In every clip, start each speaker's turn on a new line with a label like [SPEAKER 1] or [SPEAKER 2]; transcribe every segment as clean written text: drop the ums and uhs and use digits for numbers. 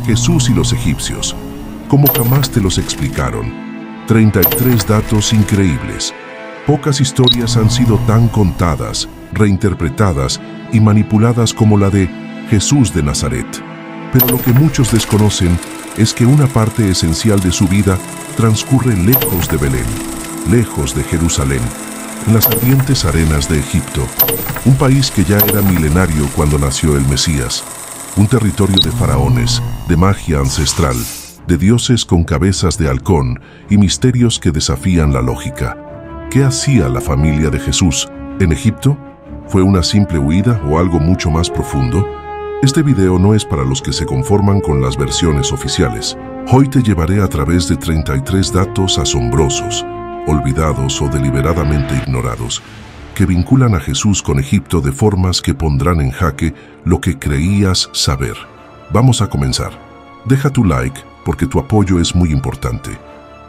[SPEAKER 1] Jesús y los egipcios, como jamás te los explicaron. 33 datos increíbles. Pocas historias han sido tan contadas, reinterpretadas y manipuladas como la de Jesús de Nazaret. Pero lo que muchos desconocen es que una parte esencial de su vida transcurre lejos de Belén, lejos de Jerusalén, en las ardientes arenas de Egipto, un país que ya era milenario cuando nació el Mesías, un territorio de faraones, de magia ancestral, de dioses con cabezas de halcón y misterios que desafían la lógica. ¿Qué hacía la familia de Jesús en Egipto? ¿Fue una simple huida o algo mucho más profundo? Este video no es para los que se conforman con las versiones oficiales. Hoy te llevaré a través de 33 datos asombrosos, olvidados o deliberadamente ignorados, que vinculan a Jesús con Egipto de formas que pondrán en jaque lo que creías saber. Vamos a comenzar. Deja tu like porque tu apoyo es muy importante.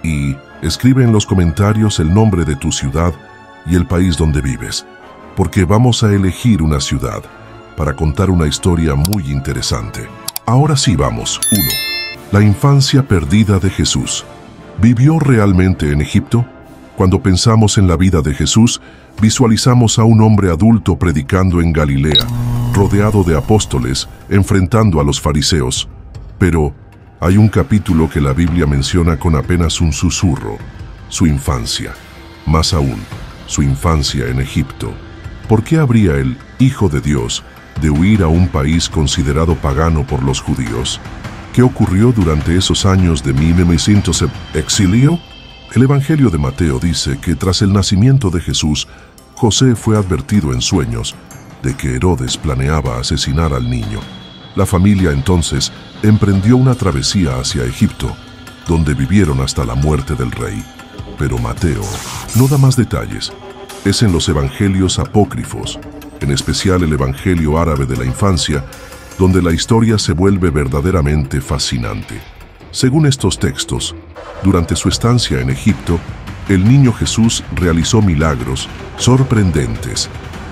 [SPEAKER 1] Y escribe en los comentarios el nombre de tu ciudad y el país donde vives, porque vamos a elegir una ciudad para contar una historia muy interesante. Ahora sí vamos. 1. La infancia perdida de Jesús. ¿Vivió realmente en Egipto? Cuando pensamos en la vida de Jesús, visualizamos a un hombre adulto predicando en Galilea, rodeado de apóstoles, enfrentando a los fariseos. Pero hay un capítulo que la Biblia menciona con apenas un susurro: su infancia. Más aún, su infancia en Egipto. ¿Por qué habría el Hijo de Dios de huir a un país considerado pagano por los judíos? ¿Qué ocurrió durante esos años de 1900 exilio? El Evangelio de Mateo dice que tras el nacimiento de Jesús, José fue advertido en sueños de que Herodes planeaba asesinar al niño. La familia entonces emprendió una travesía hacia Egipto, donde vivieron hasta la muerte del rey. Pero Mateo no da más detalles. Es en los evangelios apócrifos, en especial el Evangelio árabe de la infancia, donde la historia se vuelve verdaderamente fascinante. Según estos textos, durante su estancia en Egipto, el niño Jesús realizó milagros sorprendentes.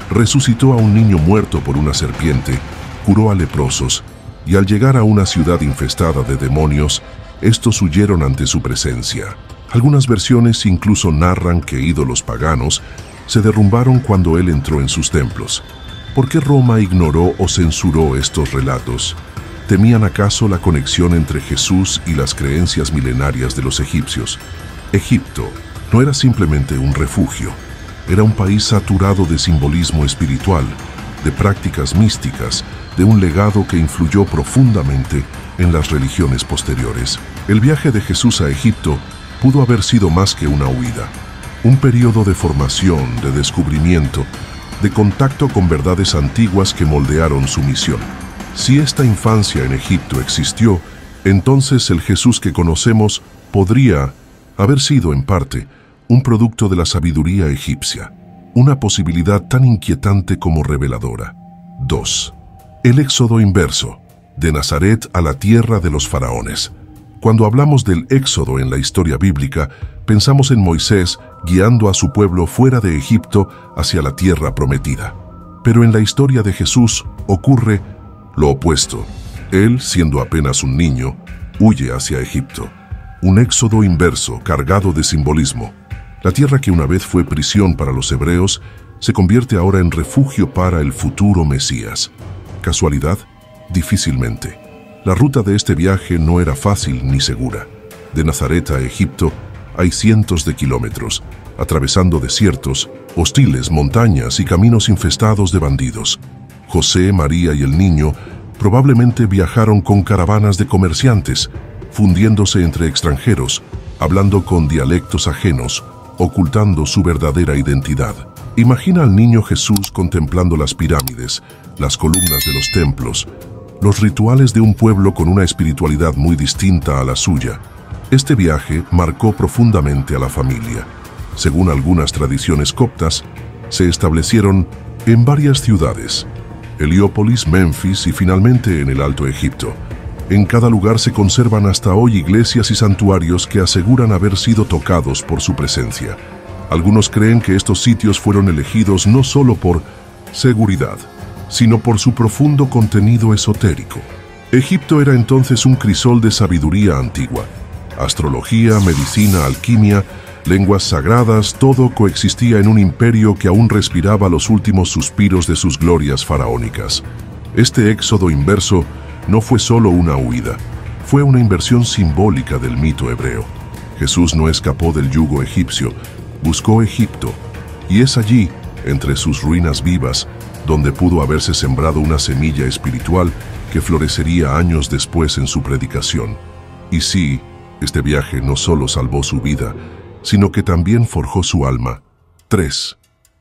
[SPEAKER 1] Resucitó a un niño muerto por una serpiente, curó a leprosos, y al llegar a una ciudad infestada de demonios, estos huyeron ante su presencia. Algunas versiones incluso narran que ídolos paganos se derrumbaron cuando él entró en sus templos. ¿Por qué Roma ignoró o censuró estos relatos? ¿Temían acaso la conexión entre Jesús y las creencias milenarias de los egipcios? Egipto no era simplemente un refugio, era un país saturado de simbolismo espiritual, de prácticas místicas, de un legado que influyó profundamente en las religiones posteriores. El viaje de Jesús a Egipto pudo haber sido más que una huida, un periodo de formación, de descubrimiento, de contacto con verdades antiguas que moldearon su misión. Si esta infancia en Egipto existió, entonces el Jesús que conocemos podría haber sido, en parte, un producto de la sabiduría egipcia, una posibilidad tan inquietante como reveladora. 2. El éxodo inverso, de Nazaret a la tierra de los faraones. Cuando hablamos del éxodo en la historia bíblica, pensamos en Moisés guiando a su pueblo fuera de Egipto hacia la tierra prometida. Pero en la historia de Jesús ocurre lo opuesto. Él, siendo apenas un niño, huye hacia Egipto. Un éxodo inverso cargado de simbolismo. La tierra que una vez fue prisión para los hebreos se convierte ahora en refugio para el futuro Mesías. ¿Casualidad? Difícilmente. La ruta de este viaje no era fácil ni segura. De Nazaret a Egipto hay cientos de kilómetros, atravesando desiertos, hostiles montañas y caminos infestados de bandidos. José, María y el niño probablemente viajaron con caravanas de comerciantes, fundiéndose entre extranjeros, hablando con dialectos ajenos, ocultando su verdadera identidad. Imagina al niño Jesús contemplando las pirámides, las columnas de los templos, los rituales de un pueblo con una espiritualidad muy distinta a la suya. Este viaje marcó profundamente a la familia. Según algunas tradiciones coptas, se establecieron en varias ciudades: Heliópolis, Memphis y finalmente en el Alto Egipto. En cada lugar se conservan hasta hoy iglesias y santuarios que aseguran haber sido tocados por su presencia. Algunos creen que estos sitios fueron elegidos no solo por seguridad, sino por su profundo contenido esotérico. Egipto era entonces un crisol de sabiduría antigua. Astrología, medicina, alquimia, lenguas sagradas, todo coexistía en un imperio que aún respiraba los últimos suspiros de sus glorias faraónicas. Este éxodo inverso no fue solo una huida, fue una inversión simbólica del mito hebreo. Jesús no escapó del yugo egipcio, buscó Egipto, y es allí, entre sus ruinas vivas, donde pudo haberse sembrado una semilla espiritual que florecería años después en su predicación. Y sí, este viaje no solo salvó su vida, sino que también forjó su alma. 3.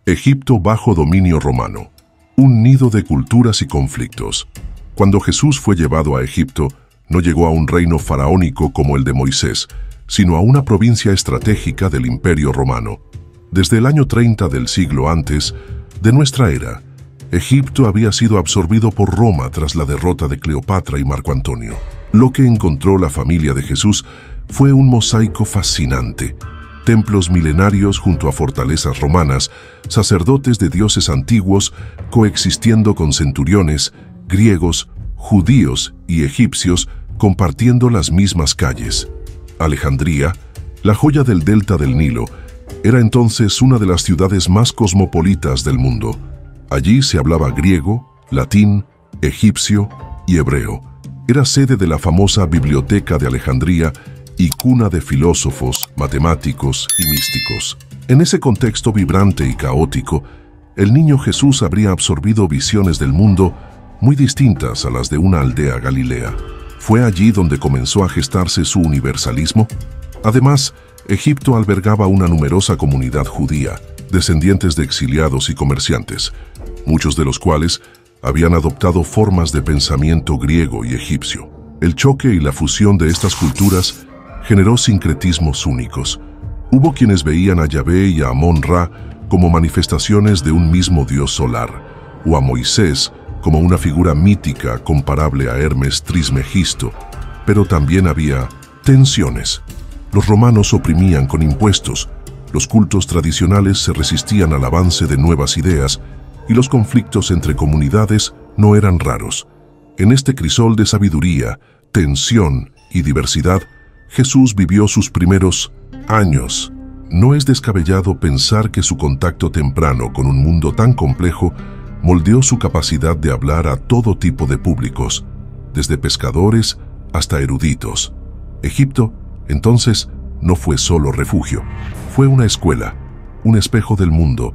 [SPEAKER 1] Egipto bajo dominio romano. Un nido de culturas y conflictos. Cuando Jesús fue llevado a Egipto, no llegó a un reino faraónico como el de Moisés, sino a una provincia estratégica del Imperio Romano. Desde el año 30 del siglo antes de nuestra era, Egipto había sido absorbido por Roma tras la derrota de Cleopatra y Marco Antonio. Lo que encontró la familia de Jesús fue un mosaico fascinante. Templos milenarios junto a fortalezas romanas, sacerdotes de dioses antiguos coexistiendo con centuriones, griegos, judíos y egipcios compartiendo las mismas calles. Alejandría, la joya del delta del Nilo, era entonces una de las ciudades más cosmopolitas del mundo. Allí se hablaba griego, latín, egipcio y hebreo. Era sede de la famosa Biblioteca de Alejandría y cuna de filósofos, matemáticos y místicos. En ese contexto vibrante y caótico, el niño Jesús habría absorbido visiones del mundo muy distintas a las de una aldea galilea. ¿Fue allí donde comenzó a gestarse su universalismo? Además, Egipto albergaba una numerosa comunidad judía, descendientes de exiliados y comerciantes, muchos de los cuales habían adoptado formas de pensamiento griego y egipcio. El choque y la fusión de estas culturas generó sincretismos únicos. Hubo quienes veían a Yahvé y a Amón-Ra como manifestaciones de un mismo dios solar, o a Moisés como una figura mítica comparable a Hermes Trismegisto, pero también había tensiones. Los romanos oprimían con impuestos, los cultos tradicionales se resistían al avance de nuevas ideas y los conflictos entre comunidades no eran raros. En este crisol de sabiduría, tensión y diversidad, Jesús vivió sus primeros años. No es descabellado pensar que su contacto temprano con un mundo tan complejo moldeó su capacidad de hablar a todo tipo de públicos, desde pescadores hasta eruditos. Egipto, entonces, no fue solo refugio, fue una escuela, un espejo del mundo,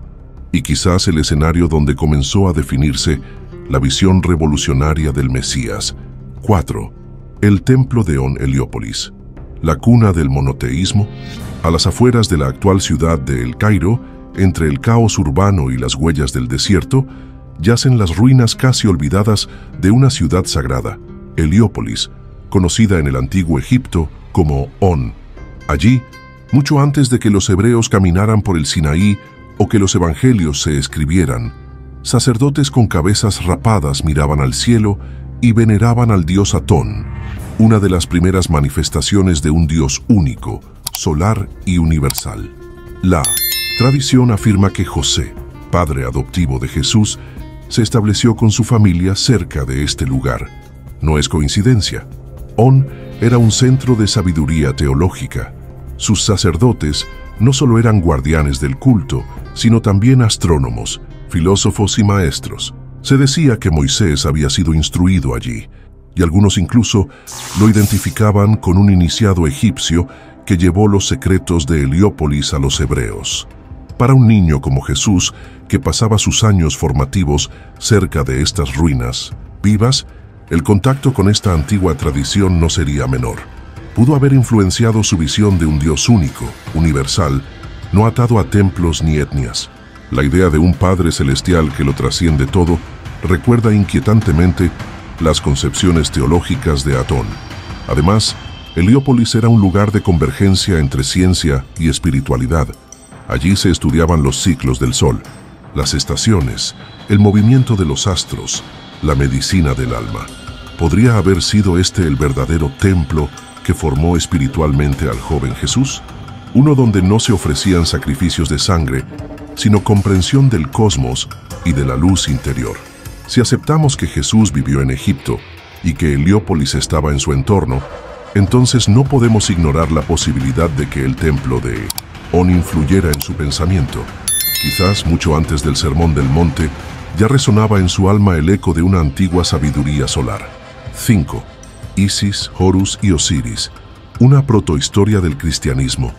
[SPEAKER 1] y quizás el escenario donde comenzó a definirse la visión revolucionaria del Mesías. 4. El templo de On-Heliópolis, la cuna del monoteísmo. A las afueras de la actual ciudad de El Cairo, entre el caos urbano y las huellas del desierto, yacen las ruinas casi olvidadas de una ciudad sagrada, Heliópolis, conocida en el antiguo Egipto como On. Allí, mucho antes de que los hebreos caminaran por el Sinaí o que los evangelios se escribieran, sacerdotes con cabezas rapadas miraban al cielo y veneraban al dios Atón, una de las primeras manifestaciones de un dios único, solar y universal. La tradición afirma que José, padre adoptivo de Jesús, se estableció con su familia cerca de este lugar. No es coincidencia. On era un centro de sabiduría teológica. Sus sacerdotes no solo eran guardianes del culto, sino también astrónomos, filósofos y maestros. Se decía que Moisés había sido instruido allí, y algunos incluso lo identificaban con un iniciado egipcio que llevó los secretos de Heliópolis a los hebreos. Para un niño como Jesús, que pasaba sus años formativos cerca de estas ruinas vivas, el contacto con esta antigua tradición no sería menor. Pudo haber influenciado su visión de un Dios único, universal, no atado a templos ni etnias. La idea de un Padre Celestial que lo trasciende todo recuerda inquietantemente las concepciones teológicas de Atón. Además, Heliópolis era un lugar de convergencia entre ciencia y espiritualidad. Allí se estudiaban los ciclos del sol, las estaciones, el movimiento de los astros, la medicina del alma. ¿Podría haber sido este el verdadero templo que formó espiritualmente al joven Jesús? Uno donde no se ofrecían sacrificios de sangre, sino comprensión del cosmos y de la luz interior. Si aceptamos que Jesús vivió en Egipto y que Heliópolis estaba en su entorno, entonces no podemos ignorar la posibilidad de que el templo de On influyera en su pensamiento. Quizás mucho antes del Sermón del Monte ya resonaba en su alma el eco de una antigua sabiduría solar. 5. Isis, Horus y Osiris, una protohistoria del cristianismo.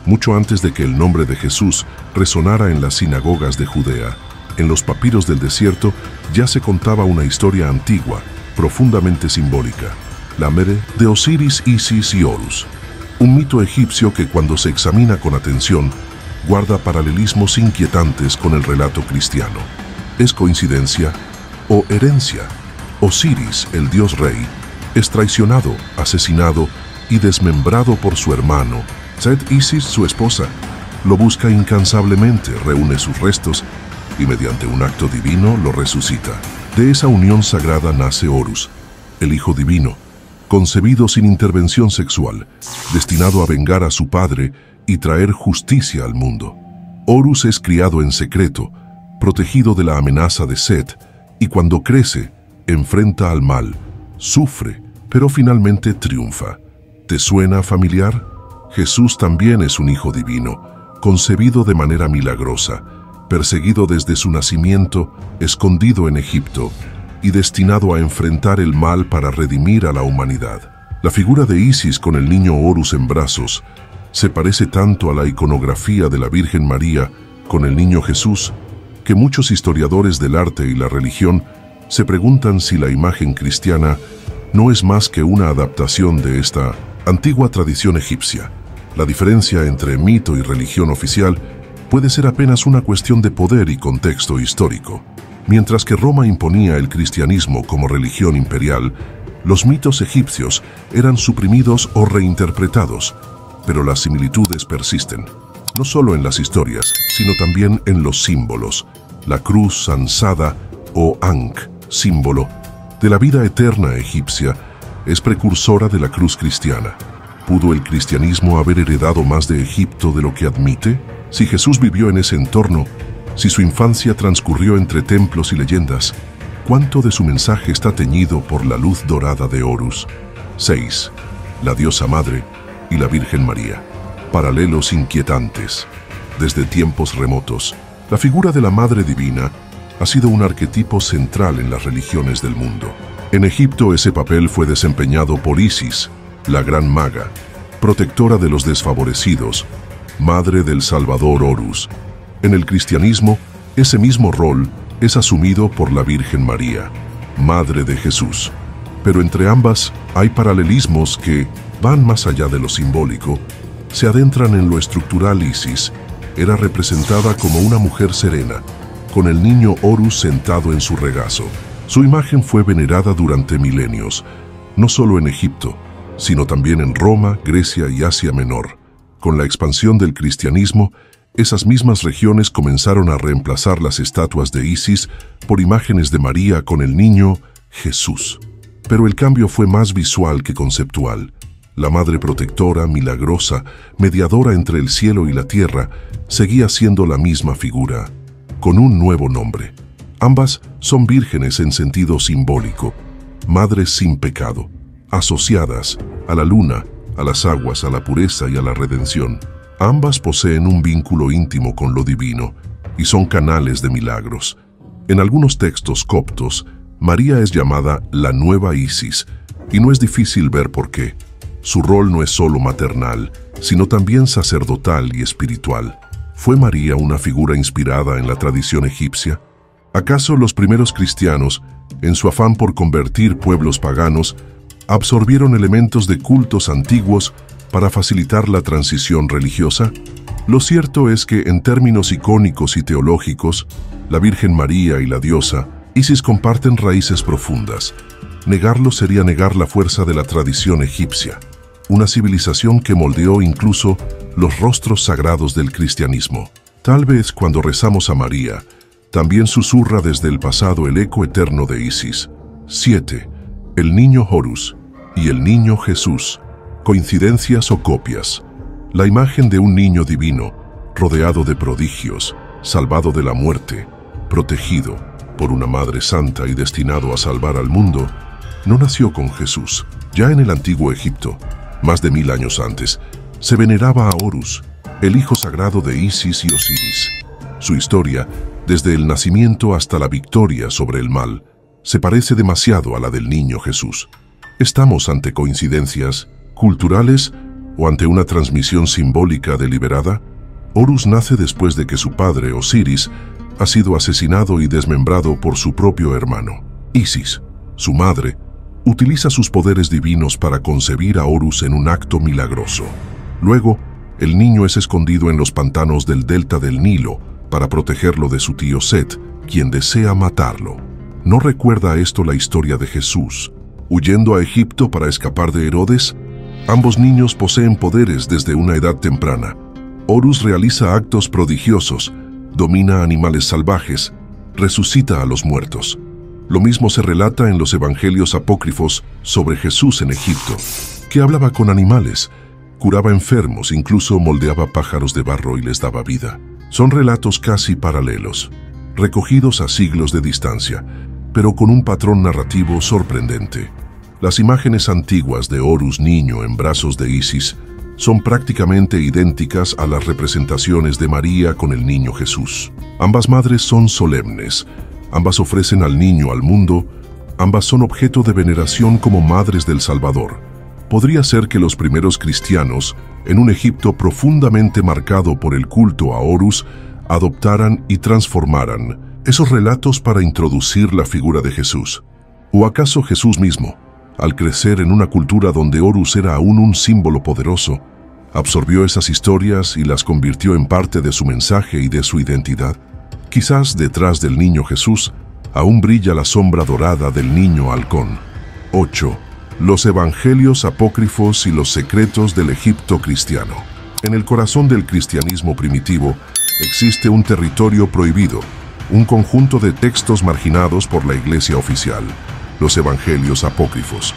[SPEAKER 1] Mucho antes de que el nombre de Jesús resonara en las sinagogas de Judea, en los papiros del desierto ya se contaba una historia antigua, profundamente simbólica, la de Osiris, Isis y Horus. Un mito egipcio que, cuando se examina con atención, guarda paralelismos inquietantes con el relato cristiano. ¿Es coincidencia o herencia? Osiris, el dios rey, es traicionado, asesinado y desmembrado por su hermano. Set, Isis, su esposa, lo busca incansablemente, reúne sus restos y mediante un acto divino lo resucita. De esa unión sagrada nace Horus, el hijo divino, concebido sin intervención sexual, destinado a vengar a su padre y traer justicia al mundo. Horus es criado en secreto, protegido de la amenaza de Set, y cuando crece, enfrenta al mal, sufre, pero finalmente triunfa. ¿Te suena familiar? Jesús también es un hijo divino, concebido de manera milagrosa, perseguido desde su nacimiento, escondido en Egipto, y destinado a enfrentar el mal para redimir a la humanidad. La figura de Isis con el niño Horus en brazos se parece tanto a la iconografía de la Virgen María con el niño Jesús, que muchos historiadores del arte y la religión se preguntan si la imagen cristiana no es más que una adaptación de esta antigua tradición egipcia. La diferencia entre mito y religión oficial puede ser apenas una cuestión de poder y contexto histórico. Mientras que Roma imponía el cristianismo como religión imperial, los mitos egipcios eran suprimidos o reinterpretados, pero las similitudes persisten, no solo en las historias, sino también en los símbolos. La cruz ansada o Ankh, símbolo de la vida eterna egipcia, es precursora de la cruz cristiana. ¿Pudo el cristianismo haber heredado más de Egipto de lo que admite? Si Jesús vivió en ese entorno, si su infancia transcurrió entre templos y leyendas, ¿cuánto de su mensaje está teñido por la luz dorada de Horus? 6. La diosa madre y la Virgen María. Paralelos inquietantes. Desde tiempos remotos, la figura de la Madre Divina ha sido un arquetipo central en las religiones del mundo. En Egipto ese papel fue desempeñado por Isis, la gran maga, protectora de los desfavorecidos, madre del Salvador Horus. En el cristianismo, ese mismo rol es asumido por la Virgen María, madre de Jesús. Pero entre ambas hay paralelismos que van más allá de lo simbólico, se adentran en lo estructural. Isis era representada como una mujer serena, con el niño Horus sentado en su regazo. Su imagen fue venerada durante milenios, no solo en Egipto, sino también en Roma, Grecia y Asia Menor. Con la expansión del cristianismo, esas mismas regiones comenzaron a reemplazar las estatuas de Isis por imágenes de María con el niño Jesús. Pero el cambio fue más visual que conceptual. La madre protectora, milagrosa, mediadora entre el cielo y la tierra, seguía siendo la misma figura, con un nuevo nombre. Ambas son vírgenes en sentido simbólico, madres sin pecado, asociadas a la luna, a las aguas, a la pureza y a la redención. Ambas poseen un vínculo íntimo con lo divino y son canales de milagros. En algunos textos coptos, María es llamada la nueva Isis, y no es difícil ver por qué. Su rol no es solo maternal, sino también sacerdotal y espiritual. ¿Fue María una figura inspirada en la tradición egipcia? ¿Acaso los primeros cristianos, en su afán por convertir pueblos paganos, absorbieron elementos de cultos antiguos para facilitar la transición religiosa? Lo cierto es que, en términos icónicos y teológicos, la Virgen María y la diosa Isis comparten raíces profundas. Negarlo sería negar la fuerza de la tradición egipcia, una civilización que moldeó incluso los rostros sagrados del cristianismo. Tal vez cuando rezamos a María, también susurra desde el pasado el eco eterno de Isis. 7. El niño Horus y el niño Jesús. ¿Coincidencias o copias? La imagen de un niño divino, rodeado de prodigios, salvado de la muerte, protegido por una madre santa y destinado a salvar al mundo, no nació con Jesús. Ya en el antiguo Egipto, más de 1000 años antes, se veneraba a Horus, el hijo sagrado de Isis y Osiris. Su historia, desde el nacimiento hasta la victoria sobre el mal, se parece demasiado a la del niño Jesús. ¿Estamos ante coincidencias culturales o ante una transmisión simbólica deliberada? Horus nace después de que su padre, Osiris, ha sido asesinado y desmembrado por su propio hermano. Isis, su madre, utiliza sus poderes divinos para concebir a Horus en un acto milagroso. Luego, el niño es escondido en los pantanos del delta del Nilo para protegerlo de su tío Set, quien desea matarlo. ¿No recuerda esto la historia de Jesús, huyendo a Egipto para escapar de Herodes? Ambos niños poseen poderes desde una edad temprana. Horus realiza actos prodigiosos, domina animales salvajes, resucita a los muertos. Lo mismo se relata en los evangelios apócrifos sobre Jesús en Egipto, que hablaba con animales, curaba enfermos, incluso moldeaba pájaros de barro y les daba vida. Son relatos casi paralelos, recogidos a siglos de distancia, pero con un patrón narrativo sorprendente. Las imágenes antiguas de Horus niño en brazos de Isis son prácticamente idénticas a las representaciones de María con el niño Jesús. Ambas madres son solemnes, ambas ofrecen al niño al mundo, ambas son objeto de veneración como madres del Salvador. Podría ser que los primeros cristianos, en un Egipto profundamente marcado por el culto a Horus, adoptaran y transformaran esos relatos para introducir la figura de Jesús. ¿O acaso Jesús mismo, al crecer en una cultura donde Horus era aún un símbolo poderoso, absorbió esas historias y las convirtió en parte de su mensaje y de su identidad? Quizás detrás del niño Jesús aún brilla la sombra dorada del niño halcón. 8. Los evangelios apócrifos y los secretos del Egipto cristiano. En el corazón del cristianismo primitivo existe un territorio prohibido, un conjunto de textos marginados por la Iglesia oficial, los evangelios apócrifos.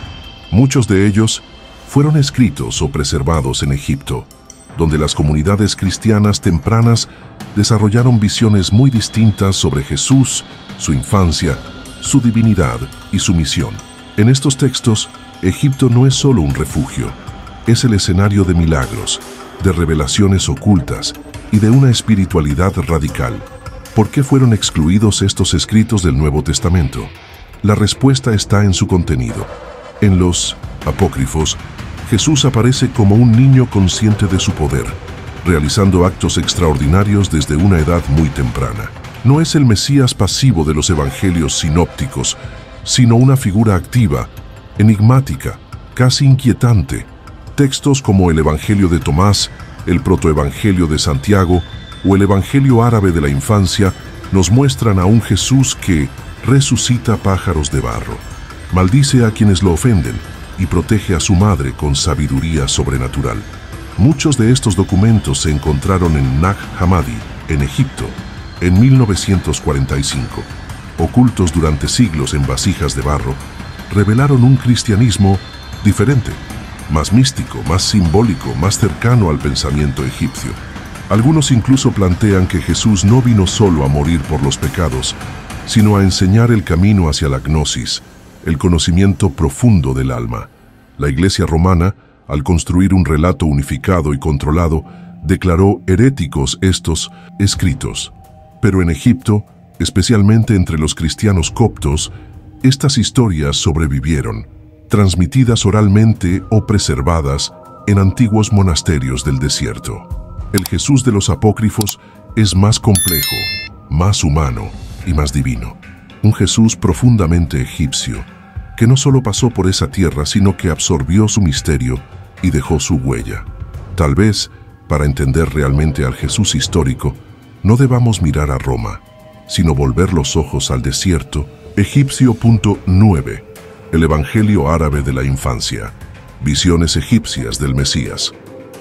[SPEAKER 1] Muchos de ellos fueron escritos o preservados en Egipto, donde las comunidades cristianas tempranas desarrollaron visiones muy distintas sobre Jesús, su infancia, su divinidad y su misión. En estos textos, Egipto no es solo un refugio, es el escenario de milagros, de revelaciones ocultas y de una espiritualidad radical. ¿Por qué fueron excluidos estos escritos del Nuevo Testamento? La respuesta está en su contenido. En los apócrifos, Jesús aparece como un niño consciente de su poder, realizando actos extraordinarios desde una edad muy temprana. No es el Mesías pasivo de los evangelios sinópticos, sino una figura activa, enigmática, casi inquietante. Textos como el Evangelio de Tomás, el Protoevangelio de Santiago o el Evangelio árabe de la infancia nos muestran a un Jesús que resucita pájaros de barro, maldice a quienes lo ofenden y protege a su madre con sabiduría sobrenatural. Muchos de estos documentos se encontraron en Nag Hammadi, en Egipto, en 1945. Ocultos durante siglos en vasijas de barro, revelaron un cristianismo diferente, más místico, más simbólico, más cercano al pensamiento egipcio. Algunos incluso plantean que Jesús no vino solo a morir por los pecados, sino a enseñar el camino hacia la gnosis, el conocimiento profundo del alma. La Iglesia romana, al construir un relato unificado y controlado, declaró heréticos estos escritos. Pero en Egipto, especialmente entre los cristianos coptos, estas historias sobrevivieron, transmitidas oralmente o preservadas en antiguos monasterios del desierto. El Jesús de los apócrifos es más complejo, más humano y más divino. Un Jesús profundamente egipcio, que no solo pasó por esa tierra, sino que absorbió su misterio y dejó su huella. Tal vez, para entender realmente al Jesús histórico, no debamos mirar a Roma, sino volver los ojos al desierto egipcio. 9. El Evangelio árabe de la infancia. Visiones egipcias del Mesías.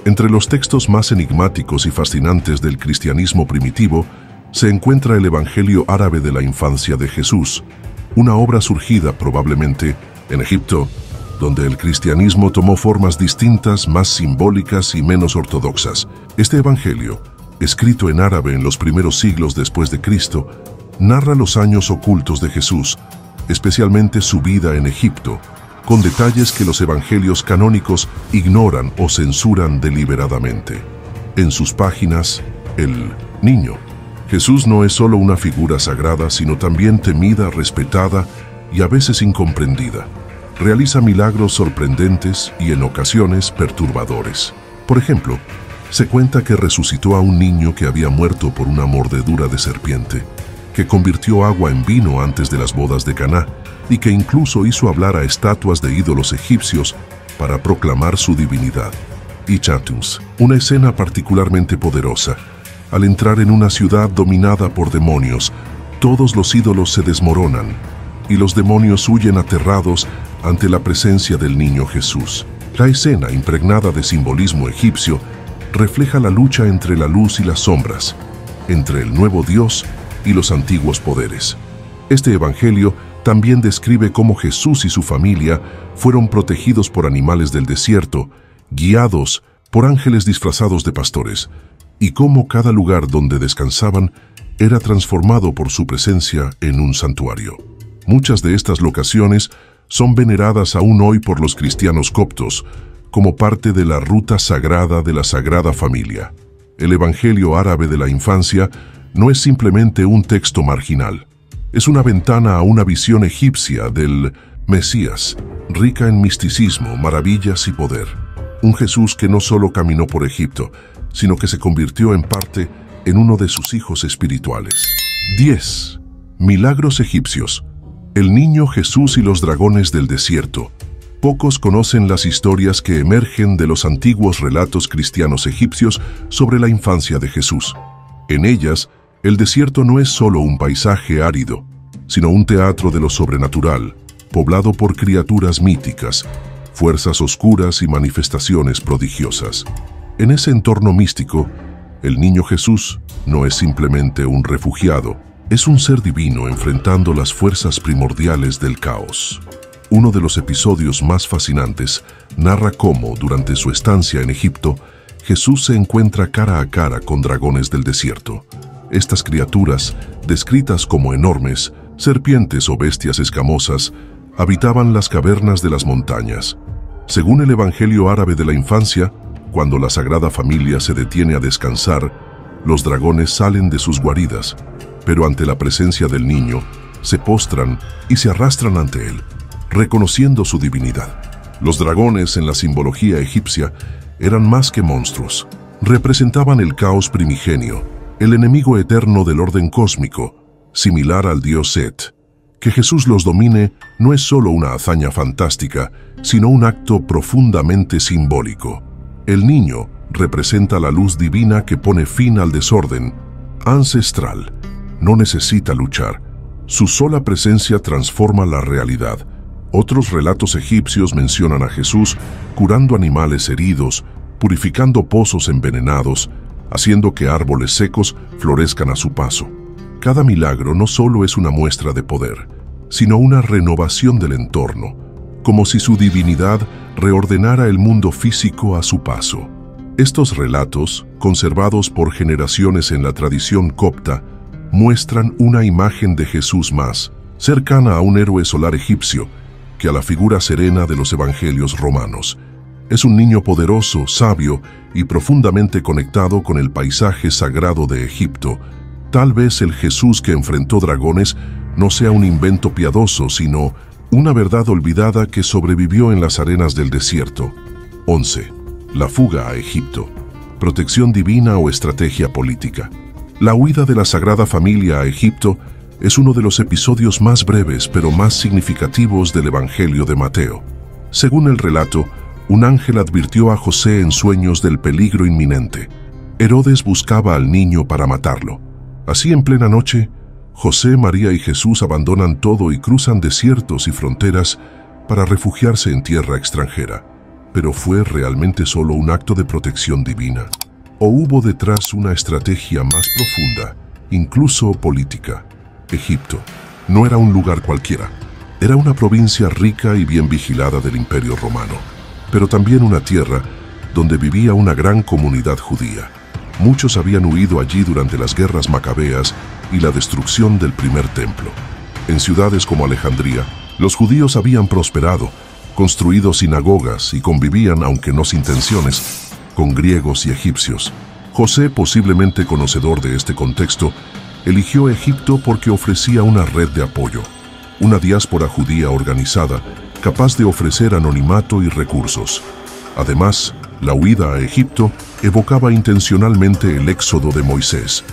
[SPEAKER 1] Entre los textos más enigmáticos y fascinantes del cristianismo primitivo se encuentra el Evangelio árabe de la infancia de Jesús, una obra surgida probablemente en Egipto, donde el cristianismo tomó formas distintas, más simbólicas y menos ortodoxas. Este Evangelio, escrito en árabe en los primeros siglos después de Cristo, narra los años ocultos de Jesús, especialmente su vida en Egipto, con detalles que los evangelios canónicos ignoran o censuran deliberadamente. En sus páginas, el niño Jesús no es solo una figura sagrada, sino también temida, respetada y a veces incomprendida. Realiza milagros sorprendentes y en ocasiones perturbadores. Por ejemplo, se cuenta que resucitó a un niño que había muerto por una mordedura de serpiente, que convirtió agua en vino antes de las bodas de Caná y que incluso hizo hablar a estatuas de ídolos egipcios para proclamar su divinidad. Y Chatus, una escena particularmente poderosa. Al entrar en una ciudad dominada por demonios, todos los ídolos se desmoronan y los demonios huyen aterrados ante la presencia del niño Jesús. La escena, impregnada de simbolismo egipcio, refleja la lucha entre la luz y las sombras, entre el nuevo Dios y los antiguos poderes. Este evangelio también describe cómo Jesús y su familia fueron protegidos por animales del desierto, guiados por ángeles disfrazados de pastores, y cómo cada lugar donde descansaban era transformado por su presencia en un santuario. Muchas de estas locaciones son veneradas aún hoy por los cristianos coptos, como parte de la ruta sagrada de la Sagrada Familia. El Evangelio árabe de la infancia no es simplemente un texto marginal. Es una ventana a una visión egipcia del Mesías, rica en misticismo, maravillas y poder. Un Jesús que no solo caminó por Egipto, sino que se convirtió en parte en uno de sus hijos espirituales. 10. Milagros egipcios. El niño Jesús y los dragones del desierto. Pocos conocen las historias que emergen de los antiguos relatos cristianos egipcios sobre la infancia de Jesús. En ellas, el desierto no es solo un paisaje árido, sino un teatro de lo sobrenatural, poblado por criaturas míticas, fuerzas oscuras y manifestaciones prodigiosas. En ese entorno místico, el niño Jesús no es simplemente un refugiado, es un ser divino enfrentando las fuerzas primordiales del caos. Uno de los episodios más fascinantes narra cómo, durante su estancia en Egipto, Jesús se encuentra cara a cara con dragones del desierto. Estas criaturas, descritas como enormes, serpientes o bestias escamosas, habitaban las cavernas de las montañas. Según el Evangelio árabe de la infancia, cuando la Sagrada Familia se detiene a descansar, los dragones salen de sus guaridas, pero ante la presencia del niño, se postran y se arrastran ante él, reconociendo su divinidad. Los dragones en la simbología egipcia eran más que monstruos. Representaban el caos primigenio, el enemigo eterno del orden cósmico, similar al dios Set. Que Jesús los domine no es solo una hazaña fantástica, sino un acto profundamente simbólico. El niño representa la luz divina que pone fin al desorden, ancestral. No necesita luchar. Su sola presencia transforma la realidad. Otros relatos egipcios mencionan a Jesús curando animales heridos, purificando pozos envenenados, haciendo que árboles secos florezcan a su paso. Cada milagro no solo es una muestra de poder, sino una renovación del entorno, como si su divinidad reordenara el mundo físico a su paso. Estos relatos, conservados por generaciones en la tradición copta, muestran una imagen de Jesús más cercana a un héroe solar egipcio que a la figura serena de los evangelios romanos. Es un niño poderoso, sabio y profundamente conectado con el paisaje sagrado de Egipto. Tal vez el Jesús que enfrentó dragones no sea un invento piadoso, sino una verdad olvidada que sobrevivió en las arenas del desierto. 11. La fuga a Egipto. Protección divina o estrategia política. La huida de la Sagrada Familia a Egipto es uno de los episodios más breves pero más significativos del Evangelio de Mateo. Según el relato, un ángel advirtió a José en sueños del peligro inminente. Herodes buscaba al niño para matarlo. Así, en plena noche, José, María y Jesús abandonan todo y cruzan desiertos y fronteras para refugiarse en tierra extranjera. ¿Pero fue realmente solo un acto de protección divina? ¿O hubo detrás una estrategia más profunda, incluso política? Egipto no era un lugar cualquiera. Era una provincia rica y bien vigilada del Imperio Romano, pero también una tierra donde vivía una gran comunidad judía. Muchos habían huido allí durante las guerras macabeas y la destrucción del primer templo. En ciudades como Alejandría, los judíos habían prosperado, construido sinagogas y convivían, aunque no sin tensiones, con griegos y egipcios. José, posiblemente conocedor de este contexto, eligió Egipto porque ofrecía una red de apoyo, una diáspora judía organizada, capaz de ofrecer anonimato y recursos. Además, la huida a Egipto evocaba intencionalmente el éxodo de Moisés,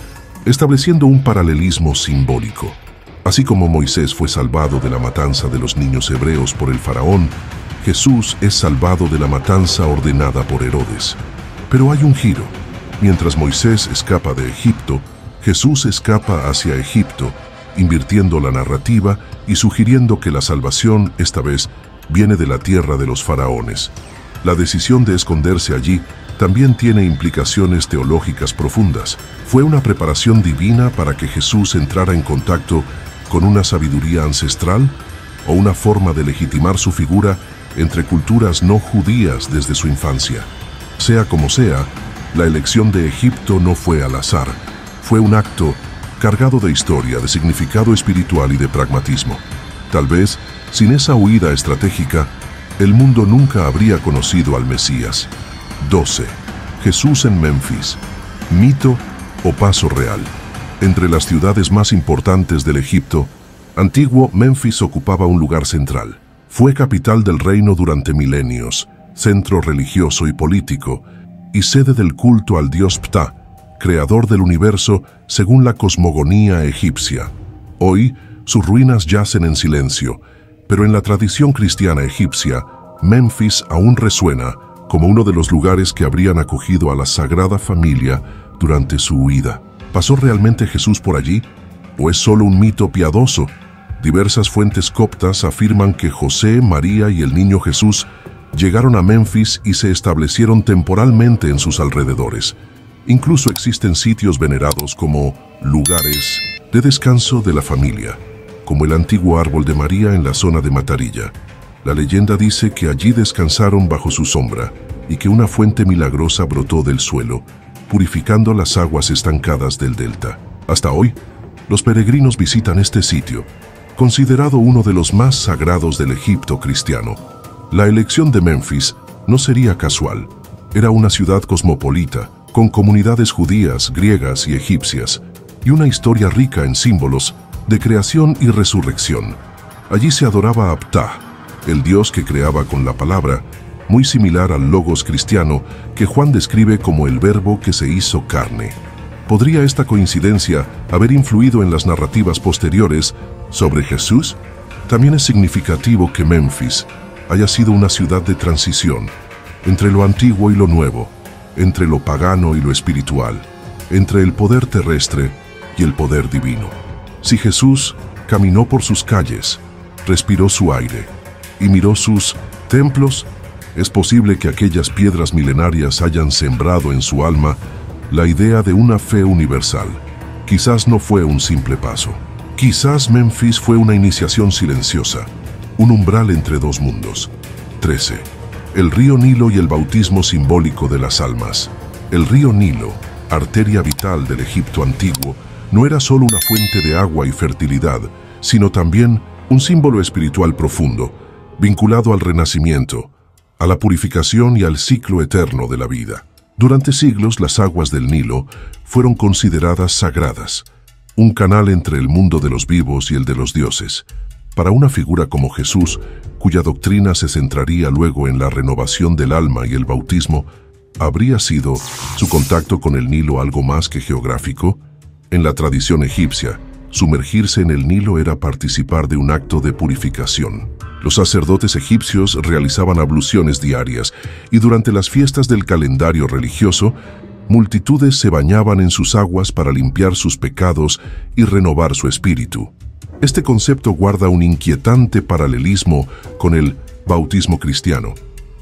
[SPEAKER 1] estableciendo un paralelismo simbólico. Así como Moisés fue salvado de la matanza de los niños hebreos por el faraón, Jesús es salvado de la matanza ordenada por Herodes. Pero hay un giro. Mientras Moisés escapa de Egipto, Jesús escapa hacia Egipto, invirtiendo la narrativa y sugiriendo que la salvación, esta vez, viene de la tierra de los faraones. La decisión de esconderse allí también tiene implicaciones teológicas profundas. ¿Fue una preparación divina para que Jesús entrara en contacto con una sabiduría ancestral? ¿O una forma de legitimar su figura entre culturas no judías desde su infancia? Sea como sea, la elección de Egipto no fue al azar. Fue un acto cargado de historia, de significado espiritual y de pragmatismo. Tal vez, sin esa huida estratégica, el mundo nunca habría conocido al Mesías. 12. Jesús en Memphis. ¿Mito o paso real? Entre las ciudades más importantes del Egipto antiguo, Memphis ocupaba un lugar central. Fue capital del reino durante milenios, centro religioso y político, y sede del culto al dios Ptah, creador del universo según la cosmogonía egipcia. Hoy, sus ruinas yacen en silencio, pero en la tradición cristiana egipcia, Memphis aún resuena como uno de los lugares que habrían acogido a la Sagrada Familia durante su huida. ¿Pasó realmente Jesús por allí? ¿O es solo un mito piadoso? Diversas fuentes coptas afirman que José, María y el niño Jesús llegaron a Memphis y se establecieron temporalmente en sus alrededores. Incluso existen sitios venerados como lugares de descanso de la familia, como el antiguo árbol de María en la zona de Matarilla. La leyenda dice que allí descansaron bajo su sombra y que una fuente milagrosa brotó del suelo, purificando las aguas estancadas del delta. Hasta hoy, los peregrinos visitan este sitio, considerado uno de los más sagrados del Egipto cristiano. La elección de Memphis no sería casual. Era una ciudad cosmopolita, con comunidades judías, griegas y egipcias, y una historia rica en símbolos de creación y resurrección. Allí se adoraba a Ptah, el dios que creaba con la palabra, muy similar al logos cristiano que Juan describe como el verbo que se hizo carne. ¿Podría esta coincidencia haber influido en las narrativas posteriores sobre Jesús? También es significativo que Memphis haya sido una ciudad de transición entre lo antiguo y lo nuevo, entre lo pagano y lo espiritual, entre el poder terrestre y el poder divino. Si Jesús caminó por sus calles, respiró su aire y miró sus templos, es posible que aquellas piedras milenarias hayan sembrado en su alma la idea de una fe universal. Quizás no fue un simple paso. Quizás Memphis fue una iniciación silenciosa, un umbral entre dos mundos. 13. El río Nilo y el bautismo simbólico de las almas. El río Nilo, arteria vital del Egipto antiguo, no era solo una fuente de agua y fertilidad, sino también un símbolo espiritual profundo, vinculado al renacimiento, a la purificación y al ciclo eterno de la vida. Durante siglos, las aguas del Nilo fueron consideradas sagradas, un canal entre el mundo de los vivos y el de los dioses. Para una figura como Jesús, cuya doctrina se centraría luego en la renovación del alma y el bautismo, ¿habría sido su contacto con el Nilo algo más que geográfico? En la tradición egipcia, sumergirse en el Nilo era participar de un acto de purificación. Los sacerdotes egipcios realizaban abluciones diarias y durante las fiestas del calendario religioso, multitudes se bañaban en sus aguas para limpiar sus pecados y renovar su espíritu. Este concepto guarda un inquietante paralelismo con el bautismo cristiano,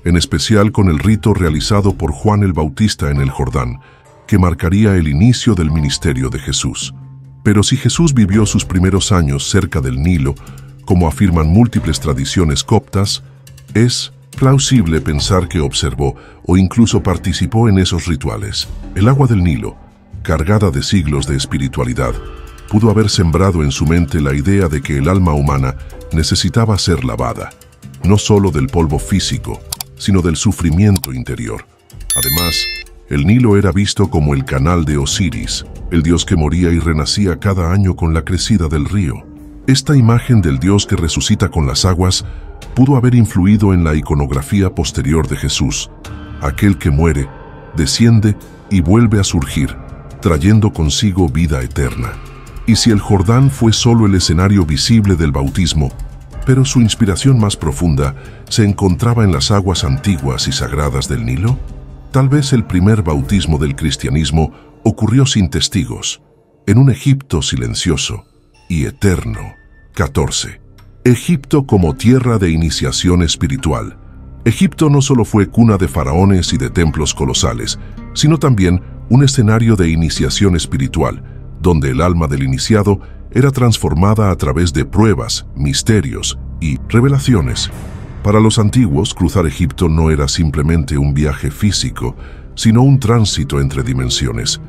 [SPEAKER 1] en especial con el rito realizado por Juan el Bautista en el Jordán, que marcaría el inicio del ministerio de Jesús. Pero si Jesús vivió sus primeros años cerca del Nilo, como afirman múltiples tradiciones coptas, es plausible pensar que observó o incluso participó en esos rituales. El agua del Nilo, cargada de siglos de espiritualidad, pudo haber sembrado en su mente la idea de que el alma humana necesitaba ser lavada, no solo del polvo físico, sino del sufrimiento interior. Además, el Nilo era visto como el canal de Osiris, el dios que moría y renacía cada año con la crecida del río. Esta imagen del dios que resucita con las aguas pudo haber influido en la iconografía posterior de Jesús, aquel que muere, desciende y vuelve a surgir, trayendo consigo vida eterna. Y si el Jordán fue solo el escenario visible del bautismo, pero su inspiración más profunda se encontraba en las aguas antiguas y sagradas del Nilo, tal vez el primer bautismo del cristianismo ocurrió sin testigos, en un Egipto silencioso y eterno. 14. Egipto como tierra de iniciación espiritual. Egipto no solo fue cuna de faraones y de templos colosales, sino también un escenario de iniciación espiritual, donde el alma del iniciado era transformada a través de pruebas, misterios y revelaciones. Para los antiguos, cruzar Egipto no era simplemente un viaje físico, sino un tránsito entre dimensiones.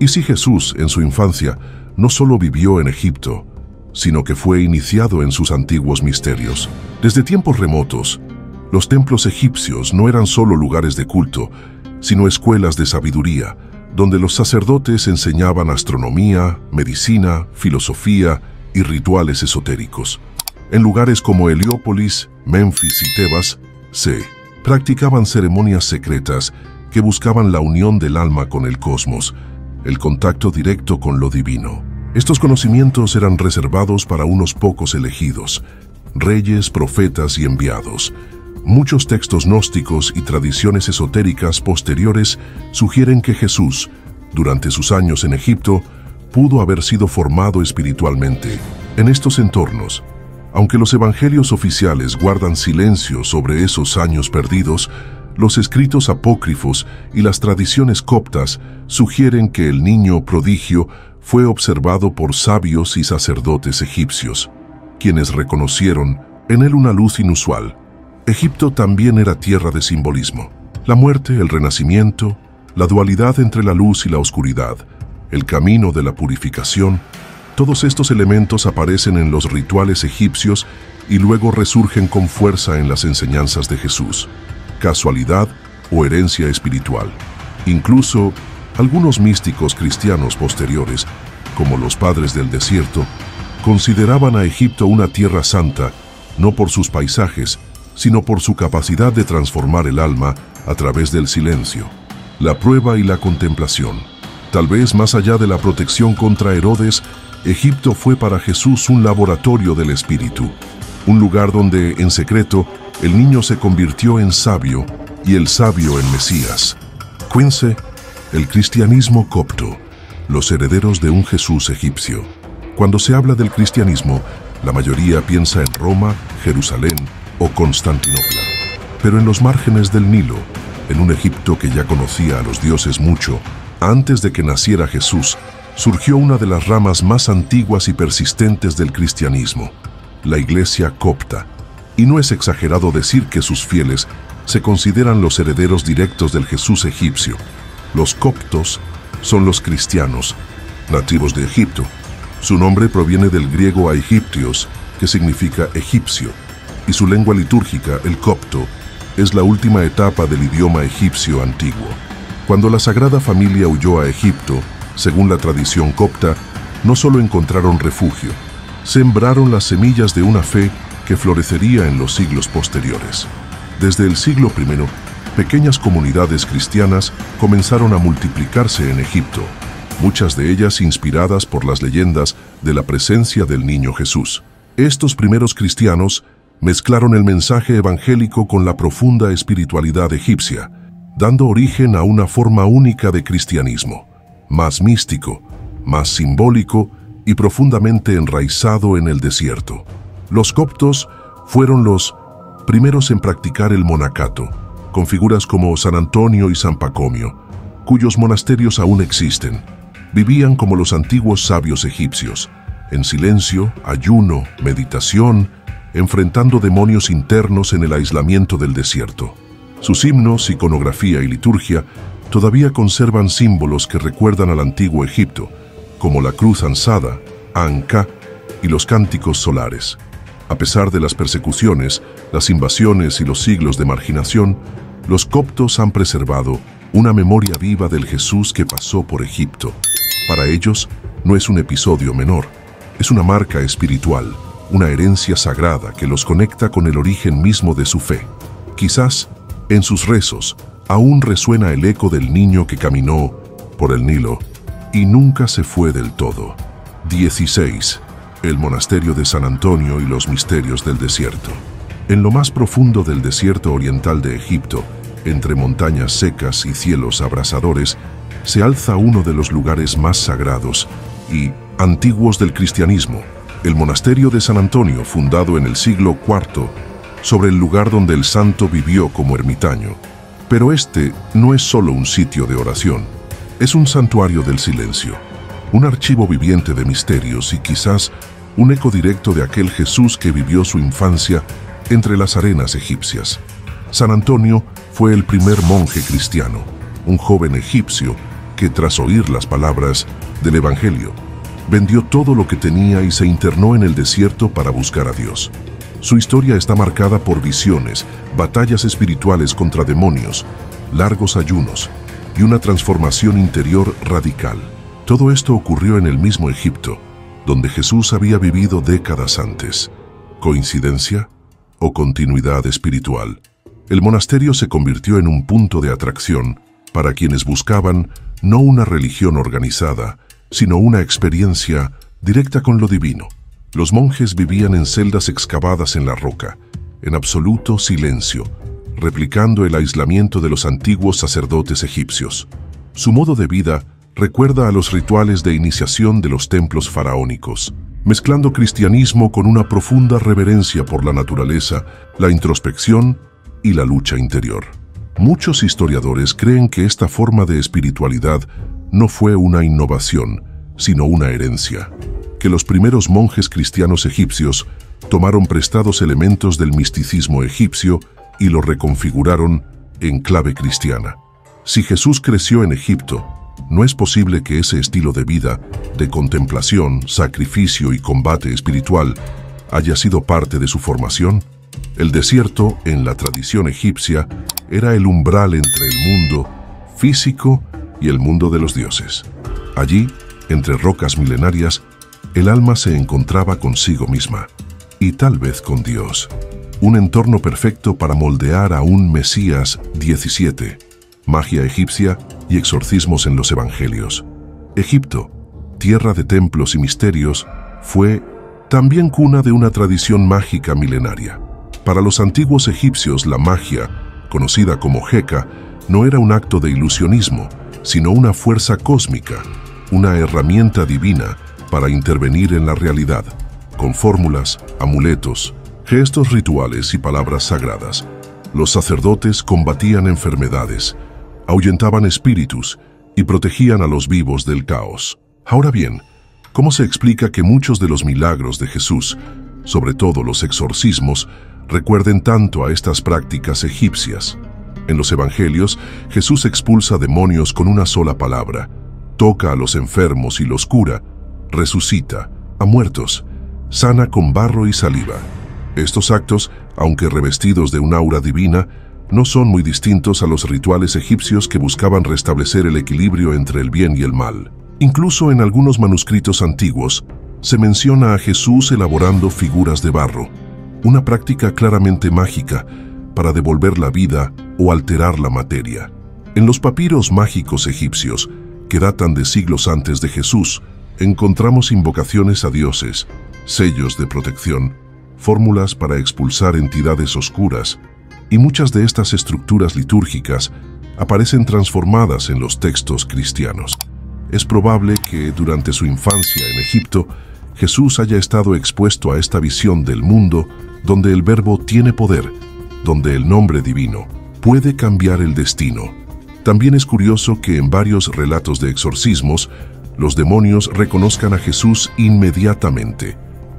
[SPEAKER 1] Y si Jesús, en su infancia, no solo vivió en Egipto, sino que fue iniciado en sus antiguos misterios. Desde tiempos remotos, los templos egipcios no eran solo lugares de culto, sino escuelas de sabiduría, donde los sacerdotes enseñaban astronomía, medicina, filosofía y rituales esotéricos. En lugares como Heliópolis, Memphis y Tebas, se practicaban ceremonias secretas que buscaban la unión del alma con el cosmos, el contacto directo con lo divino. Estos conocimientos eran reservados para unos pocos elegidos, reyes, profetas y enviados. Muchos textos gnósticos y tradiciones esotéricas posteriores sugieren que Jesús, durante sus años en Egipto, pudo haber sido formado espiritualmente en estos entornos. Aunque los evangelios oficiales guardan silencio sobre esos años perdidos, los escritos apócrifos y las tradiciones coptas sugieren que el niño prodigio fue observado por sabios y sacerdotes egipcios, quienes reconocieron en él una luz inusual. Egipto también era tierra de simbolismo. La muerte, el renacimiento, la dualidad entre la luz y la oscuridad, el camino de la purificación, todos estos elementos aparecen en los rituales egipcios y luego resurgen con fuerza en las enseñanzas de Jesús. Casualidad o herencia espiritual. Incluso algunos místicos cristianos posteriores, como los padres del desierto, consideraban a Egipto una tierra santa, no por sus paisajes, sino por su capacidad de transformar el alma a través del silencio, la prueba y la contemplación. Tal vez más allá de la protección contra Herodes, Egipto fue para Jesús un laboratorio del espíritu, un lugar donde, en secreto, el niño se convirtió en sabio y el sabio en Mesías. 15. El cristianismo copto, los herederos de un Jesús egipcio. Cuando se habla del cristianismo, la mayoría piensa en Roma, Jerusalén o Constantinopla. Pero en los márgenes del Nilo, en un Egipto que ya conocía a los dioses mucho, antes de que naciera Jesús, surgió una de las ramas más antiguas y persistentes del cristianismo, la Iglesia copta. Y no es exagerado decir que sus fieles se consideran los herederos directos del Jesús egipcio. Los coptos son los cristianos, nativos de Egipto. Su nombre proviene del griego aegyptios, que significa egipcio, y su lengua litúrgica, el copto, es la última etapa del idioma egipcio antiguo. Cuando la Sagrada Familia huyó a Egipto, según la tradición copta, no solo encontraron refugio, sembraron las semillas de una fe que florecería en los siglos posteriores. Desde el siglo I, pequeñas comunidades cristianas comenzaron a multiplicarse en Egipto, muchas de ellas inspiradas por las leyendas de la presencia del niño Jesús. Estos primeros cristianos mezclaron el mensaje evangélico con la profunda espiritualidad egipcia, dando origen a una forma única de cristianismo, más místico, más simbólico y profundamente enraizado en el desierto. Los coptos fueron los primeros en practicar el monacato, con figuras como San Antonio y San Pacomio, cuyos monasterios aún existen. Vivían como los antiguos sabios egipcios, en silencio, ayuno, meditación, enfrentando demonios internos en el aislamiento del desierto. Sus himnos, iconografía y liturgia todavía conservan símbolos que recuerdan al antiguo Egipto, como la cruz ansada, Anka y los cánticos solares. A pesar de las persecuciones, las invasiones y los siglos de marginación, los coptos han preservado una memoria viva del Jesús que pasó por Egipto. Para ellos, no es un episodio menor, es una marca espiritual, una herencia sagrada que los conecta con el origen mismo de su fe. Quizás, en sus rezos, aún resuena el eco del niño que caminó por el Nilo y nunca se fue del todo. 16. El monasterio de San Antonio y los misterios del desierto. En lo más profundo del desierto oriental de Egipto, entre montañas secas y cielos abrasadores, se alza uno de los lugares más sagrados y antiguos del cristianismo, el monasterio de San Antonio, fundado en el siglo IV, sobre el lugar donde el santo vivió como ermitaño. Pero este no es solo un sitio de oración, es un santuario del silencio, un archivo viviente de misterios y quizás un eco directo de aquel Jesús que vivió su infancia entre las arenas egipcias. San Antonio fue el primer monje cristiano, un joven egipcio que tras oír las palabras del Evangelio, vendió todo lo que tenía y se internó en el desierto para buscar a Dios. Su historia está marcada por visiones, batallas espirituales contra demonios, largos ayunos y una transformación interior radical. Todo esto ocurrió en el mismo Egipto, donde Jesús había vivido décadas antes. ¿Coincidencia o continuidad espiritual? El monasterio se convirtió en un punto de atracción para quienes buscaban no una religión organizada, sino una experiencia directa con lo divino. Los monjes vivían en celdas excavadas en la roca, en absoluto silencio, replicando el aislamiento de los antiguos sacerdotes egipcios. Su modo de vida recuerda a los rituales de iniciación de los templos faraónicos, mezclando cristianismo con una profunda reverencia por la naturaleza, la introspección y la lucha interior. Muchos historiadores creen que esta forma de espiritualidad no fue una innovación, sino una herencia, que los primeros monjes cristianos egipcios tomaron prestados elementos del misticismo egipcio y lo reconfiguraron en clave cristiana. Si Jesús creció en Egipto, ¿no es posible que ese estilo de vida, de contemplación, sacrificio y combate espiritual, haya sido parte de su formación? El desierto, en la tradición egipcia, era el umbral entre el mundo físico y el mundo de los dioses. Allí, entre rocas milenarias, el alma se encontraba consigo misma, y tal vez con Dios. Un entorno perfecto para moldear a un Mesías. 17. Magia egipcia y exorcismos en los evangelios. Egipto, tierra de templos y misterios, fue también cuna de una tradición mágica milenaria. Para los antiguos egipcios, la magia, conocida como Heka, no era un acto de ilusionismo, sino una fuerza cósmica, una herramienta divina para intervenir en la realidad, con fórmulas, amuletos, gestos rituales y palabras sagradas. Los sacerdotes combatían enfermedades, ahuyentaban espíritus y protegían a los vivos del caos. Ahora bien, ¿cómo se explica que muchos de los milagros de Jesús, sobre todo los exorcismos, recuerden tanto a estas prácticas egipcias? En los evangelios, Jesús expulsa demonios con una sola palabra, toca a los enfermos y los cura, resucita a muertos, sana con barro y saliva. Estos actos, aunque revestidos de un aura divina, no son muy distintos a los rituales egipcios que buscaban restablecer el equilibrio entre el bien y el mal. Incluso en algunos manuscritos antiguos, se menciona a Jesús elaborando figuras de barro, una práctica claramente mágica para devolver la vida o alterar la materia. En los papiros mágicos egipcios, que datan de siglos antes de Jesús, encontramos invocaciones a dioses, sellos de protección, fórmulas para expulsar entidades oscuras, y muchas de estas estructuras litúrgicas aparecen transformadas en los textos cristianos. Es probable que durante su infancia en Egipto, Jesús haya estado expuesto a esta visión del mundo donde el verbo tiene poder, donde el nombre divino puede cambiar el destino. También es curioso que en varios relatos de exorcismos, los demonios reconozcan a Jesús inmediatamente.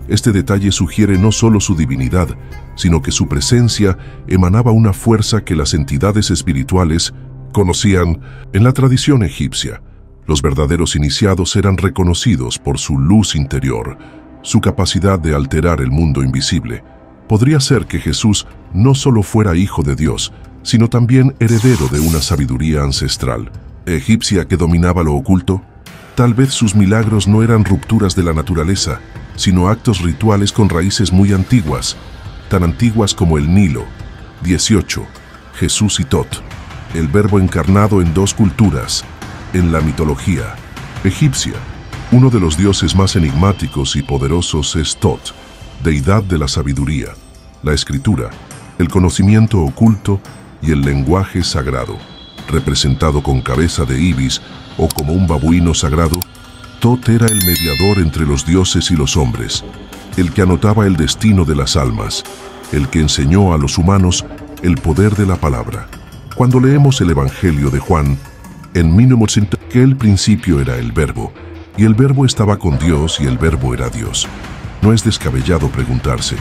[SPEAKER 1] Este detalle sugiere no solo su divinidad, sino que su presencia emanaba una fuerza que las entidades espirituales conocían. En la tradición egipcia, Los verdaderos iniciados eran reconocidos por su luz interior, su capacidad de alterar el mundo invisible. Podría ser que Jesús no solo fuera hijo de Dios, sino también heredero de una sabiduría ancestral, egipcia que dominaba lo oculto. Tal vez sus milagros no eran rupturas de la naturaleza, sino actos rituales con raíces muy antiguas, tan antiguas como el Nilo. 18. Jesús y Tot, el verbo encarnado en dos culturas. En la mitología egipcia, uno de los dioses más enigmáticos y poderosos es Tot, deidad de la sabiduría, la escritura, el conocimiento oculto y el lenguaje sagrado. Representado con cabeza de ibis o como un babuino sagrado, Tot era el mediador entre los dioses y los hombres, el que anotaba el destino de las almas, el que enseñó a los humanos el poder de la palabra. Cuando leemos el Evangelio de Juan, en 1900, que el principio era el verbo, y el verbo estaba con Dios y el verbo era Dios. No es descabellado preguntarse,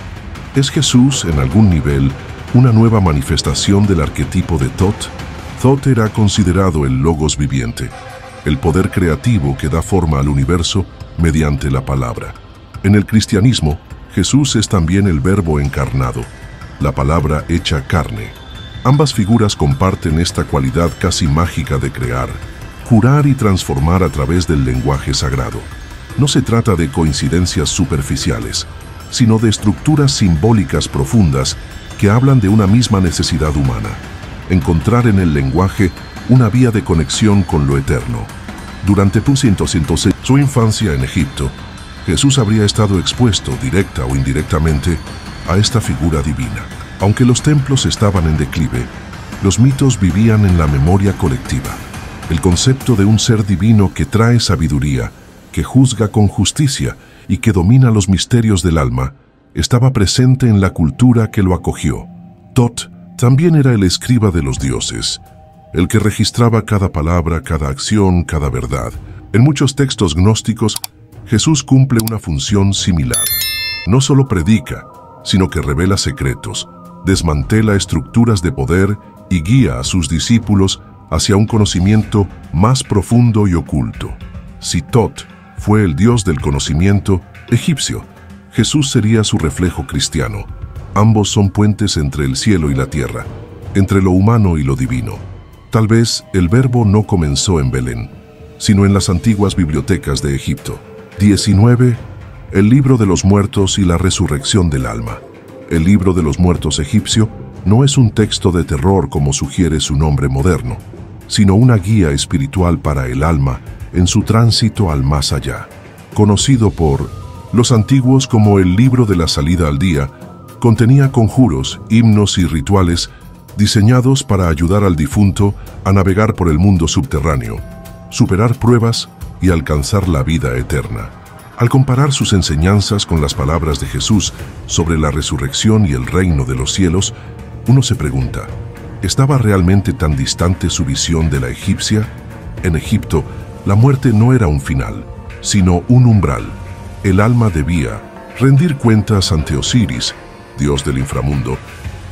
[SPEAKER 1] ¿es Jesús en algún nivel una nueva manifestación del arquetipo de Tot? Tot era considerado el logos viviente, el poder creativo que da forma al universo mediante la palabra. En el cristianismo, Jesús es también el verbo encarnado, la palabra hecha carne. Ambas figuras comparten esta cualidad casi mágica de crear, curar y transformar a través del lenguaje sagrado. No se trata de coincidencias superficiales, sino de estructuras simbólicas profundas que hablan de una misma necesidad humana: encontrar en el lenguaje una vía de conexión con lo eterno. Durante su infancia en Egipto, Jesús habría estado expuesto, directa o indirectamente, a esta figura divina. Aunque los templos estaban en declive, los mitos vivían en la memoria colectiva. El concepto de un ser divino que trae sabiduría, que juzga con justicia y que domina los misterios del alma, estaba presente en la cultura que lo acogió. Tot también era el escriba de los dioses, el que registraba cada palabra, cada acción, cada verdad. En muchos textos gnósticos, Jesús cumple una función similar. No solo predica, sino que revela secretos, desmantela estructuras de poder y guía a sus discípulos hacia un conocimiento más profundo y oculto. Si Tot fue el dios del conocimiento egipcio, Jesús sería su reflejo cristiano. Ambos son puentes entre el cielo y la tierra, entre lo humano y lo divino. Tal vez el verbo no comenzó en Belén, sino en las antiguas bibliotecas de Egipto. 19. El libro de los muertos y la resurrección del alma. El libro de los muertos egipcio no es un texto de terror como sugiere su nombre moderno, sino una guía espiritual para el alma en su tránsito al más allá. Conocido por los antiguos como el libro de la salida al día, contenía conjuros, himnos y rituales diseñados para ayudar al difunto a navegar por el mundo subterráneo, superar pruebas y alcanzar la vida eterna. Al comparar sus enseñanzas con las palabras de Jesús sobre la resurrección y el reino de los cielos, uno se pregunta, ¿estaba realmente tan distante su visión de la egipcia? En Egipto, la muerte no era un final, sino un umbral. El alma debía rendir cuentas ante Osiris, dios del inframundo,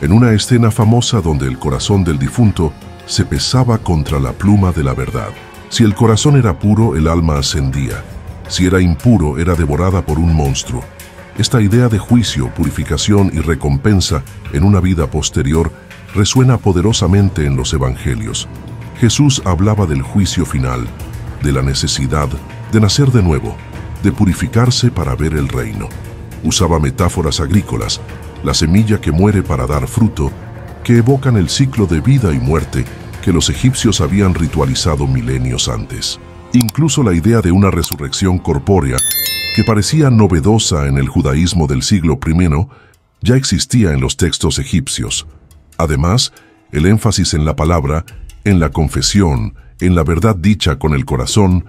[SPEAKER 1] en una escena famosa donde el corazón del difunto se pesaba contra la pluma de la verdad. Si el corazón era puro, el alma ascendía. Si era impuro, era devorada por un monstruo. Esta idea de juicio, purificación y recompensa en una vida posterior resuena poderosamente en los evangelios. Jesús hablaba del juicio final, de la necesidad de nacer de nuevo, de purificarse para ver el reino. Usaba metáforas agrícolas, la semilla que muere para dar fruto, que evocan el ciclo de vida y muerte que los egipcios habían ritualizado milenios antes. Incluso la idea de una resurrección corpórea, que parecía novedosa en el judaísmo del siglo I, ya existía en los textos egipcios. Además, el énfasis en la palabra, en la confesión, en la verdad dicha con el corazón,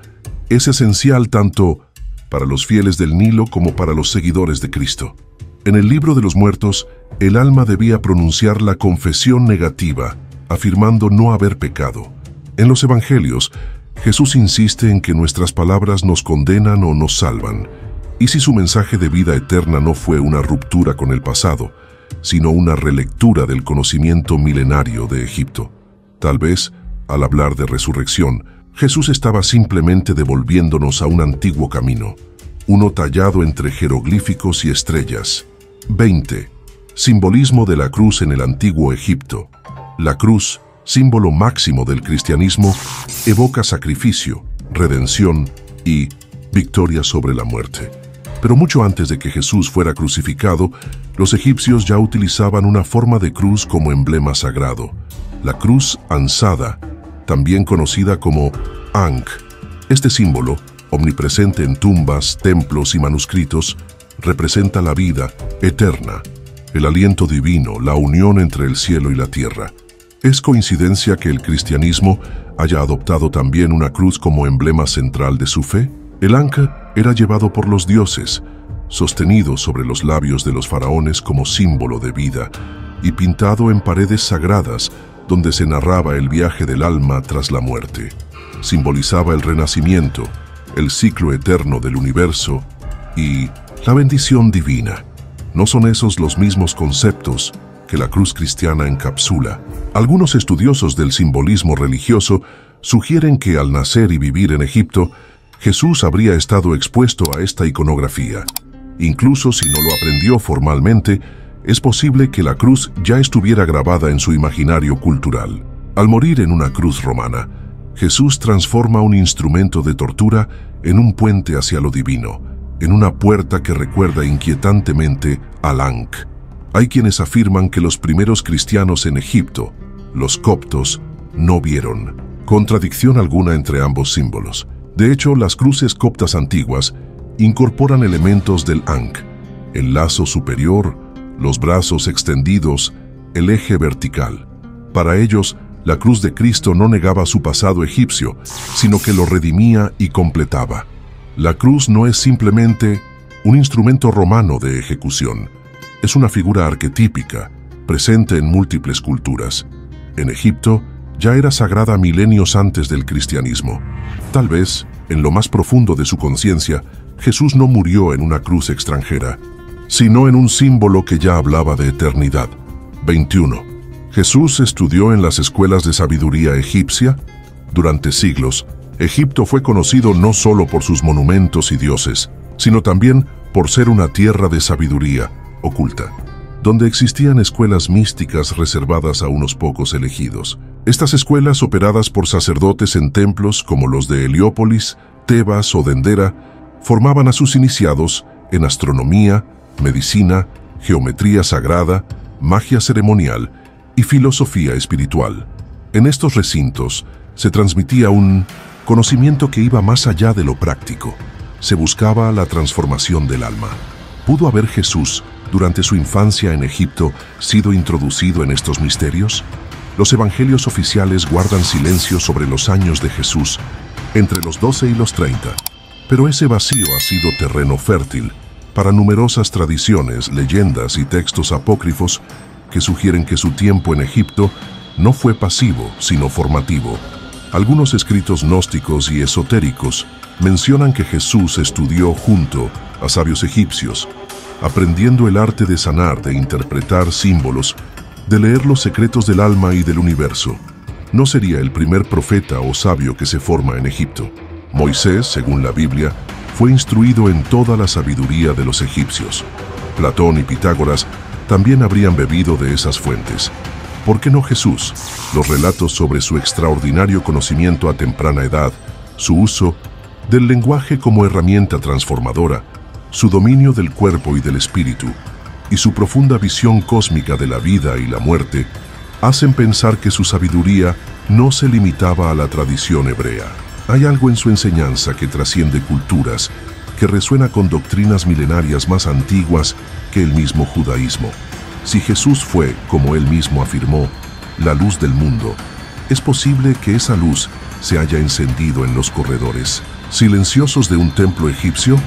[SPEAKER 1] es esencial tanto para los fieles del Nilo como para los seguidores de Cristo. En el libro de los muertos, el alma debía pronunciar la confesión negativa, afirmando no haber pecado. En los evangelios, Jesús insiste en que nuestras palabras nos condenan o nos salvan. ¿Y si su mensaje de vida eterna no fue una ruptura con el pasado, sino una relectura del conocimiento milenario de Egipto? Tal vez, al hablar de resurrección, Jesús estaba simplemente devolviéndonos a un antiguo camino, uno tallado entre jeroglíficos y estrellas. 20. Simbolismo de la cruz en el antiguo Egipto. La cruz, símbolo máximo del cristianismo, evoca sacrificio, redención y victoria sobre la muerte. Pero mucho antes de que Jesús fuera crucificado, los egipcios ya utilizaban una forma de cruz como emblema sagrado, la cruz ansada, también conocida como Ankh. Este símbolo, omnipresente en tumbas, templos y manuscritos, representa la vida eterna, el aliento divino, la unión entre el cielo y la tierra. ¿Es coincidencia que el cristianismo haya adoptado también una cruz como emblema central de su fe? El Ankh era llevado por los dioses, sostenido sobre los labios de los faraones como símbolo de vida, y pintado en paredes sagradas donde se narraba el viaje del alma tras la muerte. Simbolizaba el renacimiento, el ciclo eterno del universo y la bendición divina. ¿No son esos los mismos conceptos que la cruz cristiana encapsula? Algunos estudiosos del simbolismo religioso sugieren que al nacer y vivir en Egipto, Jesús habría estado expuesto a esta iconografía. Incluso si no lo aprendió formalmente, es posible que la cruz ya estuviera grabada en su imaginario cultural. Al morir en una cruz romana, Jesús transforma un instrumento de tortura en un puente hacia lo divino, en una puerta que recuerda inquietantemente al Ankh. Hay quienes afirman que los primeros cristianos en Egipto, los coptos, no vieron contradicción alguna entre ambos símbolos. De hecho, las cruces coptas antiguas incorporan elementos del Ankh, el lazo superior, los brazos extendidos, el eje vertical. Para ellos, la cruz de Cristo no negaba su pasado egipcio, sino que lo redimía y completaba. La cruz no es simplemente un instrumento romano de ejecución, es una figura arquetípica, presente en múltiples culturas. En Egipto, ya era sagrada milenios antes del cristianismo. Tal vez, en lo más profundo de su conciencia, Jesús no murió en una cruz extranjera, sino en un símbolo que ya hablaba de eternidad. 21. Jesús estudió en las escuelas de sabiduría egipcia. Durante siglos, Egipto fue conocido no solo por sus monumentos y dioses, sino también por ser una tierra de sabiduría oculta, donde existían escuelas místicas reservadas a unos pocos elegidos. Estas escuelas, operadas por sacerdotes en templos como los de Heliópolis, Tebas o Dendera, formaban a sus iniciados en astronomía, medicina, geometría sagrada, magia ceremonial y filosofía espiritual. En estos recintos se transmitía un conocimiento que iba más allá de lo práctico. Se buscaba la transformación del alma. ¿Pudo haber Jesús, durante su infancia en Egipto, sido introducido en estos misterios? Los evangelios oficiales guardan silencio sobre los años de Jesús, entre los 12 y los 30. Pero ese vacío ha sido terreno fértil para numerosas tradiciones, leyendas y textos apócrifos que sugieren que su tiempo en Egipto no fue pasivo, sino formativo. Algunos escritos gnósticos y esotéricos mencionan que Jesús estudió junto a sabios egipcios, aprendiendo el arte de sanar, de interpretar símbolos, de leer los secretos del alma y del universo. No sería el primer profeta o sabio que se forma en Egipto. Moisés, según la Biblia, fue instruido en toda la sabiduría de los egipcios. Platón y Pitágoras también habrían bebido de esas fuentes. ¿Por qué no Jesús? Los relatos sobre su extraordinario conocimiento a temprana edad, su uso del lenguaje como herramienta transformadora, su dominio del cuerpo y del espíritu, y su profunda visión cósmica de la vida y la muerte, hacen pensar que su sabiduría no se limitaba a la tradición hebrea. Hay algo en su enseñanza que trasciende culturas, que resuena con doctrinas milenarias más antiguas que el mismo judaísmo. Si Jesús fue, como él mismo afirmó, la luz del mundo, es posible que esa luz se haya encendido en los corredores silenciosos de un templo egipcio,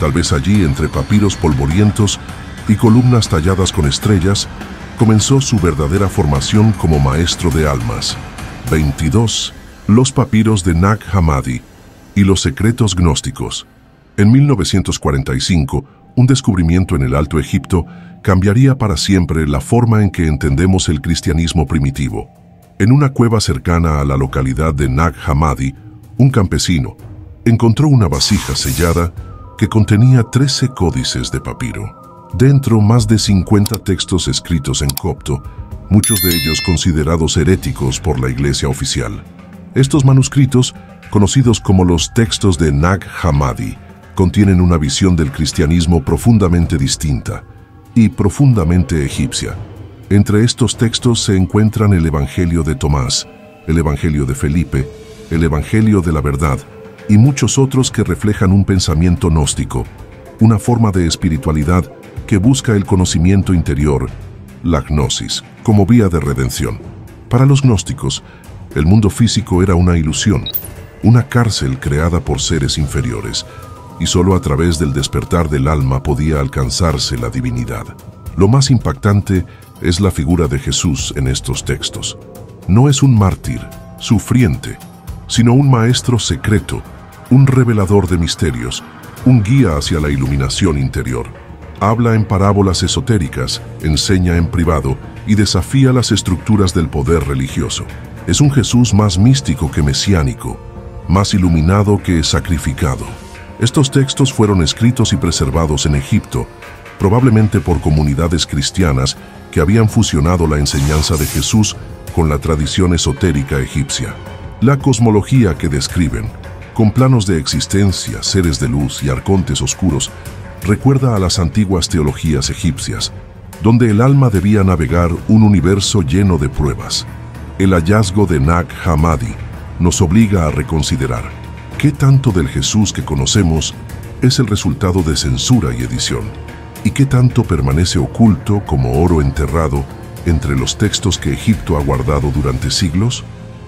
[SPEAKER 1] tal vez allí entre papiros polvorientos y columnas talladas con estrellas, comenzó su verdadera formación como maestro de almas. 22. Los papiros de Nag Hammadi y los secretos gnósticos. En 1945, un descubrimiento en el Alto Egipto cambiaría para siempre la forma en que entendemos el cristianismo primitivo. En una cueva cercana a la localidad de Nag Hammadi, Un campesino encontró una vasija sellada que contenía 13 códices de papiro. Dentro, más de 50 textos escritos en copto, muchos de ellos considerados heréticos por la Iglesia oficial. Estos manuscritos, conocidos como los textos de Nag Hammadi, contienen una visión del cristianismo profundamente distinta y profundamente egipcia. Entre estos textos se encuentran el Evangelio de Tomás, el Evangelio de Felipe, el Evangelio de la Verdad y muchos otros que reflejan un pensamiento gnóstico, una forma de espiritualidad que busca el conocimiento interior, la gnosis, como vía de redención. Para los gnósticos, el mundo físico era una ilusión, una cárcel creada por seres inferiores, y solo a través del despertar del alma podía alcanzarse la divinidad. Lo más impactante es la figura de Jesús en estos textos. No es un mártir, sufriente, sino un maestro secreto, un revelador de misterios, un guía hacia la iluminación interior. Habla en parábolas esotéricas, enseña en privado y desafía las estructuras del poder religioso. Es un Jesús más místico que mesiánico, más iluminado que sacrificado. Estos textos fueron escritos y preservados en Egipto, probablemente por comunidades cristianas que habían fusionado la enseñanza de Jesús con la tradición esotérica egipcia. La cosmología que describen, con planos de existencia, seres de luz y arcontes oscuros, recuerda a las antiguas teologías egipcias, donde el alma debía navegar un universo lleno de pruebas. El hallazgo de Nag Hammadi nos obliga a reconsiderar qué tanto del Jesús que conocemos es el resultado de censura y edición, y qué tanto permanece oculto como oro enterrado entre los textos que Egipto ha guardado durante siglos.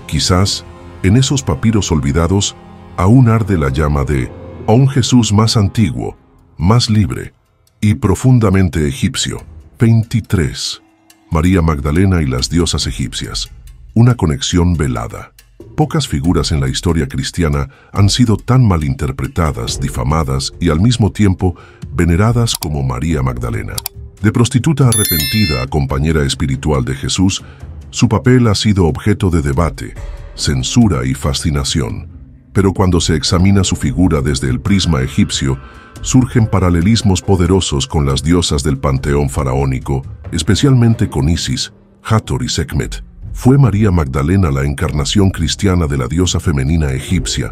[SPEAKER 1] Quizás, en esos papiros olvidados, aún arde la llama de un Jesús más antiguo, más libre y profundamente egipcio. 23. María Magdalena y las diosas egipcias. Una conexión velada. Pocas figuras en la historia cristiana han sido tan malinterpretadas, difamadas y al mismo tiempo veneradas como María Magdalena. De prostituta arrepentida a compañera espiritual de Jesús, su papel ha sido objeto de debate, censura y fascinación. Pero cuando se examina su figura desde el prisma egipcio, surgen paralelismos poderosos con las diosas del panteón faraónico, especialmente con Isis, Hathor y Sekhmet. Fue María Magdalena la encarnación cristiana de la diosa femenina egipcia.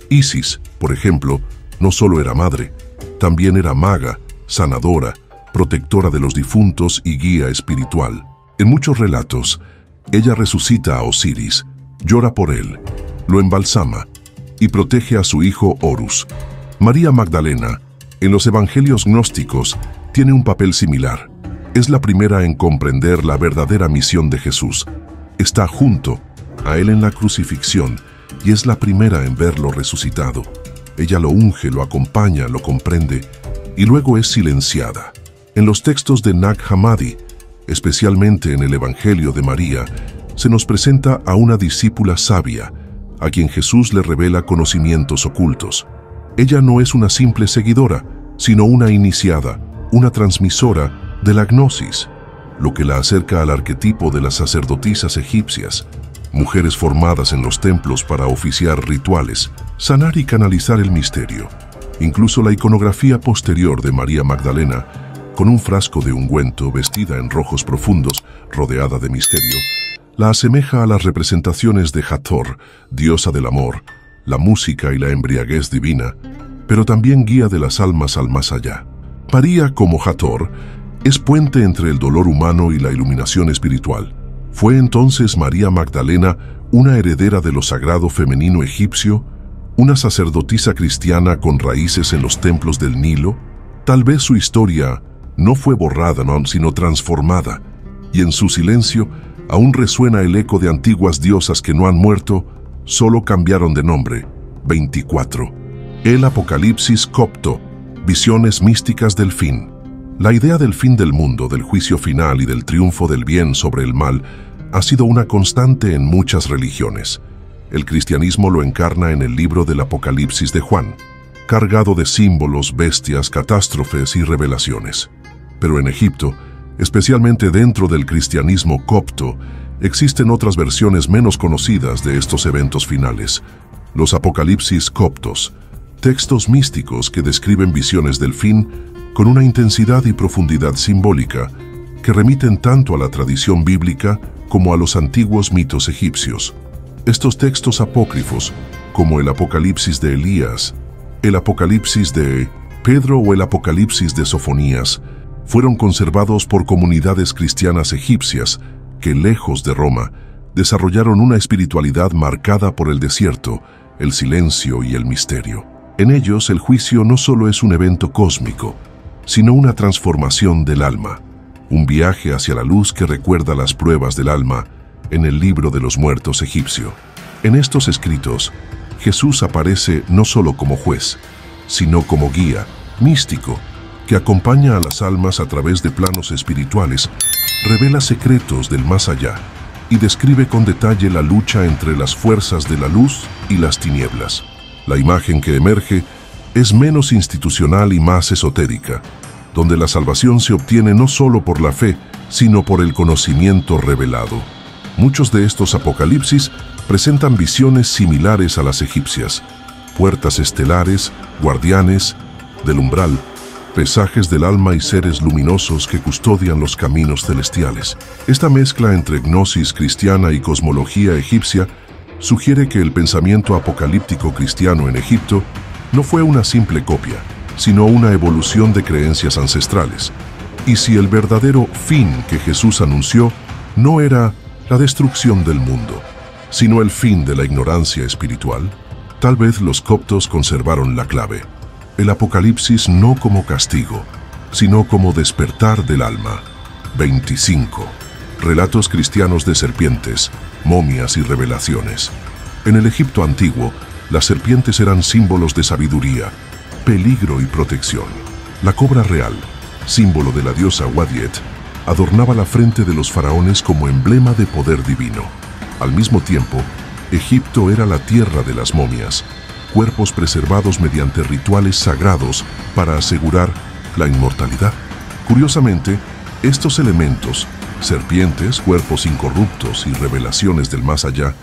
[SPEAKER 1] Isis, por ejemplo, no solo era madre, también era maga, sanadora, protectora de los difuntos y guía espiritual. En muchos relatos, ella resucita a Osiris, llora por él, lo embalsama y protege a su hijo Horus. María Magdalena, en los evangelios gnósticos, tiene un papel similar. Es la primera en comprender la verdadera misión de Jesús. Está junto a él en la crucifixión y es la primera en verlo resucitado. Ella lo unge, lo acompaña, lo comprende y luego es silenciada. En los textos de Nag Hammadi, especialmente en el Evangelio de María, se nos presenta a una discípula sabia, a quien Jesús le revela conocimientos ocultos. Ella no es una simple seguidora, sino una iniciada, una transmisora de la gnosis, lo que la acerca al arquetipo de las sacerdotisas egipcias, mujeres formadas en los templos para oficiar rituales, sanar y canalizar el misterio. Incluso la iconografía posterior de María Magdalena, con un frasco de ungüento vestida en rojos profundos, rodeada de misterio, la asemeja a las representaciones de Hathor, diosa del amor, la música y la embriaguez divina, pero también guía de las almas al más allá. María, como Hathor, es puente entre el dolor humano y la iluminación espiritual. ¿Fue entonces María Magdalena una heredera de lo sagrado femenino egipcio, una sacerdotisa cristiana con raíces en los templos del Nilo? Tal vez su historia no fue borrada, sino transformada, y en su silencio aún resuena el eco de antiguas diosas que no han muerto, solo cambiaron de nombre. 24. El Apocalipsis copto, visiones místicas del fin. La idea del fin del mundo, del juicio final y del triunfo del bien sobre el mal ha sido una constante en muchas religiones. El cristianismo lo encarna en el libro del Apocalipsis de Juan, cargado de símbolos, bestias, catástrofes y revelaciones. Pero en Egipto, especialmente dentro del cristianismo copto, existen otras versiones menos conocidas de estos eventos finales. Los Apocalipsis coptos, textos místicos que describen visiones del fin con una intensidad y profundidad simbólica que remiten tanto a la tradición bíblica como a los antiguos mitos egipcios. Estos textos apócrifos, como el Apocalipsis de Elías, el Apocalipsis de Pedro o el Apocalipsis de Sofonías, fueron conservados por comunidades cristianas egipcias que, lejos de Roma, desarrollaron una espiritualidad marcada por el desierto, el silencio y el misterio. En ellos, el juicio no solo es un evento cósmico, sino una transformación del alma, un viaje hacia la luz que recuerda las pruebas del alma en el libro de los muertos egipcio. En estos escritos, Jesús aparece no solo como juez, sino como guía místico que acompaña a las almas a través de planos espirituales, revela secretos del más allá y describe con detalle la lucha entre las fuerzas de la luz y las tinieblas. La imagen que emerge es menos institucional y más esotérica, donde la salvación se obtiene no solo por la fe, sino por el conocimiento revelado. Muchos de estos apocalipsis presentan visiones similares a las egipcias: puertas estelares, guardianes del umbral, pesajes del alma y seres luminosos que custodian los caminos celestiales. Esta mezcla entre gnosis cristiana y cosmología egipcia sugiere que el pensamiento apocalíptico cristiano en Egipto no fue una simple copia, sino una evolución de creencias ancestrales. Y si el verdadero fin que Jesús anunció no era la destrucción del mundo, sino el fin de la ignorancia espiritual, tal vez los coptos conservaron la clave: el Apocalipsis no como castigo, sino como despertar del alma. 25. Relatos cristianos de serpientes, momias y revelaciones. En el Egipto antiguo, las serpientes eran símbolos de sabiduría, peligro y protección. La cobra real, símbolo de la diosa Wadiet, adornaba la frente de los faraones como emblema de poder divino. Al mismo tiempo, Egipto era la tierra de las momias, cuerpos preservados mediante rituales sagrados para asegurar la inmortalidad. Curiosamente, estos elementos, serpientes, cuerpos incorruptos y revelaciones del más allá,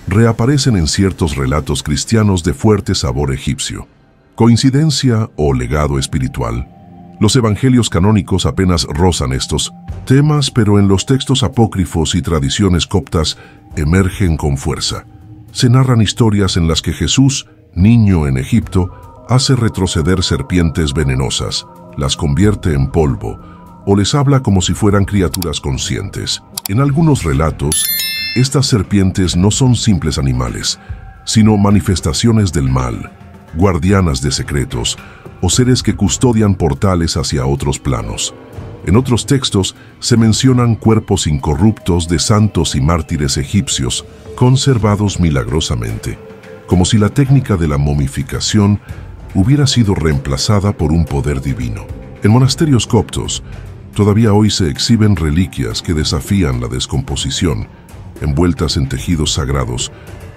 [SPEAKER 1] reaparecen en ciertos relatos cristianos de fuerte sabor egipcio. ¿Coincidencia o legado espiritual? Los evangelios canónicos apenas rozan estos temas, pero en los textos apócrifos y tradiciones coptas emergen con fuerza. Se narran historias en las que Jesús, niño en Egipto, hace retroceder serpientes venenosas, las convierte en polvo, o les habla como si fueran criaturas conscientes. En algunos relatos, estas serpientes no son simples animales, sino manifestaciones del mal, guardianas de secretos, o seres que custodian portales hacia otros planos. En otros textos se mencionan cuerpos incorruptos de santos y mártires egipcios, conservados milagrosamente, como si la técnica de la momificación hubiera sido reemplazada por un poder divino. En monasterios coptos, todavía hoy se exhiben reliquias que desafían la descomposición, envueltas en tejidos sagrados,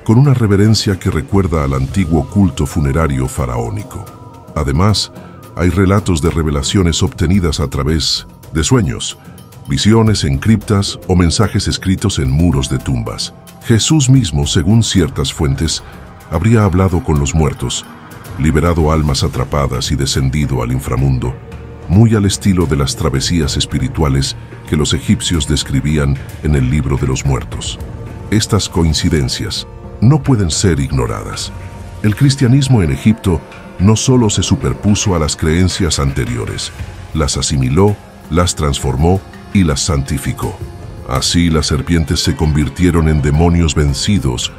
[SPEAKER 1] con una reverencia que recuerda al antiguo culto funerario faraónico. Además, hay relatos de revelaciones obtenidas a través de sueños, visiones en criptas o mensajes escritos en muros de tumbas. Jesús mismo, según ciertas fuentes, habría hablado con los muertos, liberado almas atrapadas y descendido al inframundo, muy al estilo de las travesías espirituales que los egipcios describían en el libro de los muertos. Estas coincidencias no pueden ser ignoradas. El cristianismo en Egipto no solo se superpuso a las creencias anteriores, las asimiló, las transformó y las santificó. Así las serpientes se convirtieron en demonios vencidos,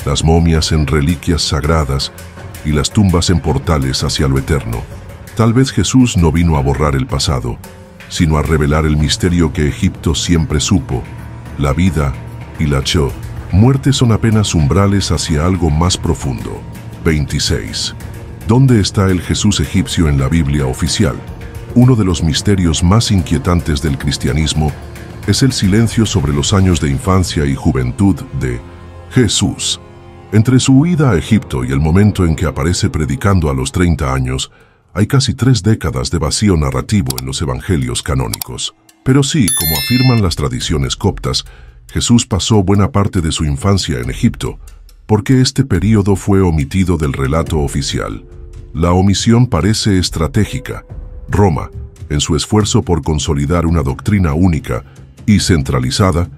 [SPEAKER 1] las momias en reliquias sagradas y las tumbas en portales hacia lo eterno. Tal vez Jesús no vino a borrar el pasado, sino a revelar el misterio que Egipto siempre supo: la vida y la muerte son apenas umbrales hacia algo más profundo. 26. ¿Dónde está el Jesús egipcio en la Biblia oficial? Uno de los misterios más inquietantes del cristianismo es el silencio sobre los años de infancia y juventud de Jesús. Entre su huida a Egipto y el momento en que aparece predicando a los 30 años, hay casi 3 décadas de vacío narrativo en los evangelios canónicos. Pero sí, como afirman las tradiciones coptas, Jesús pasó buena parte de su infancia en Egipto, ¿Por qué este período fue omitido del relato oficial? La omisión parece estratégica. Roma, en su esfuerzo por consolidar una doctrina única y centralizada,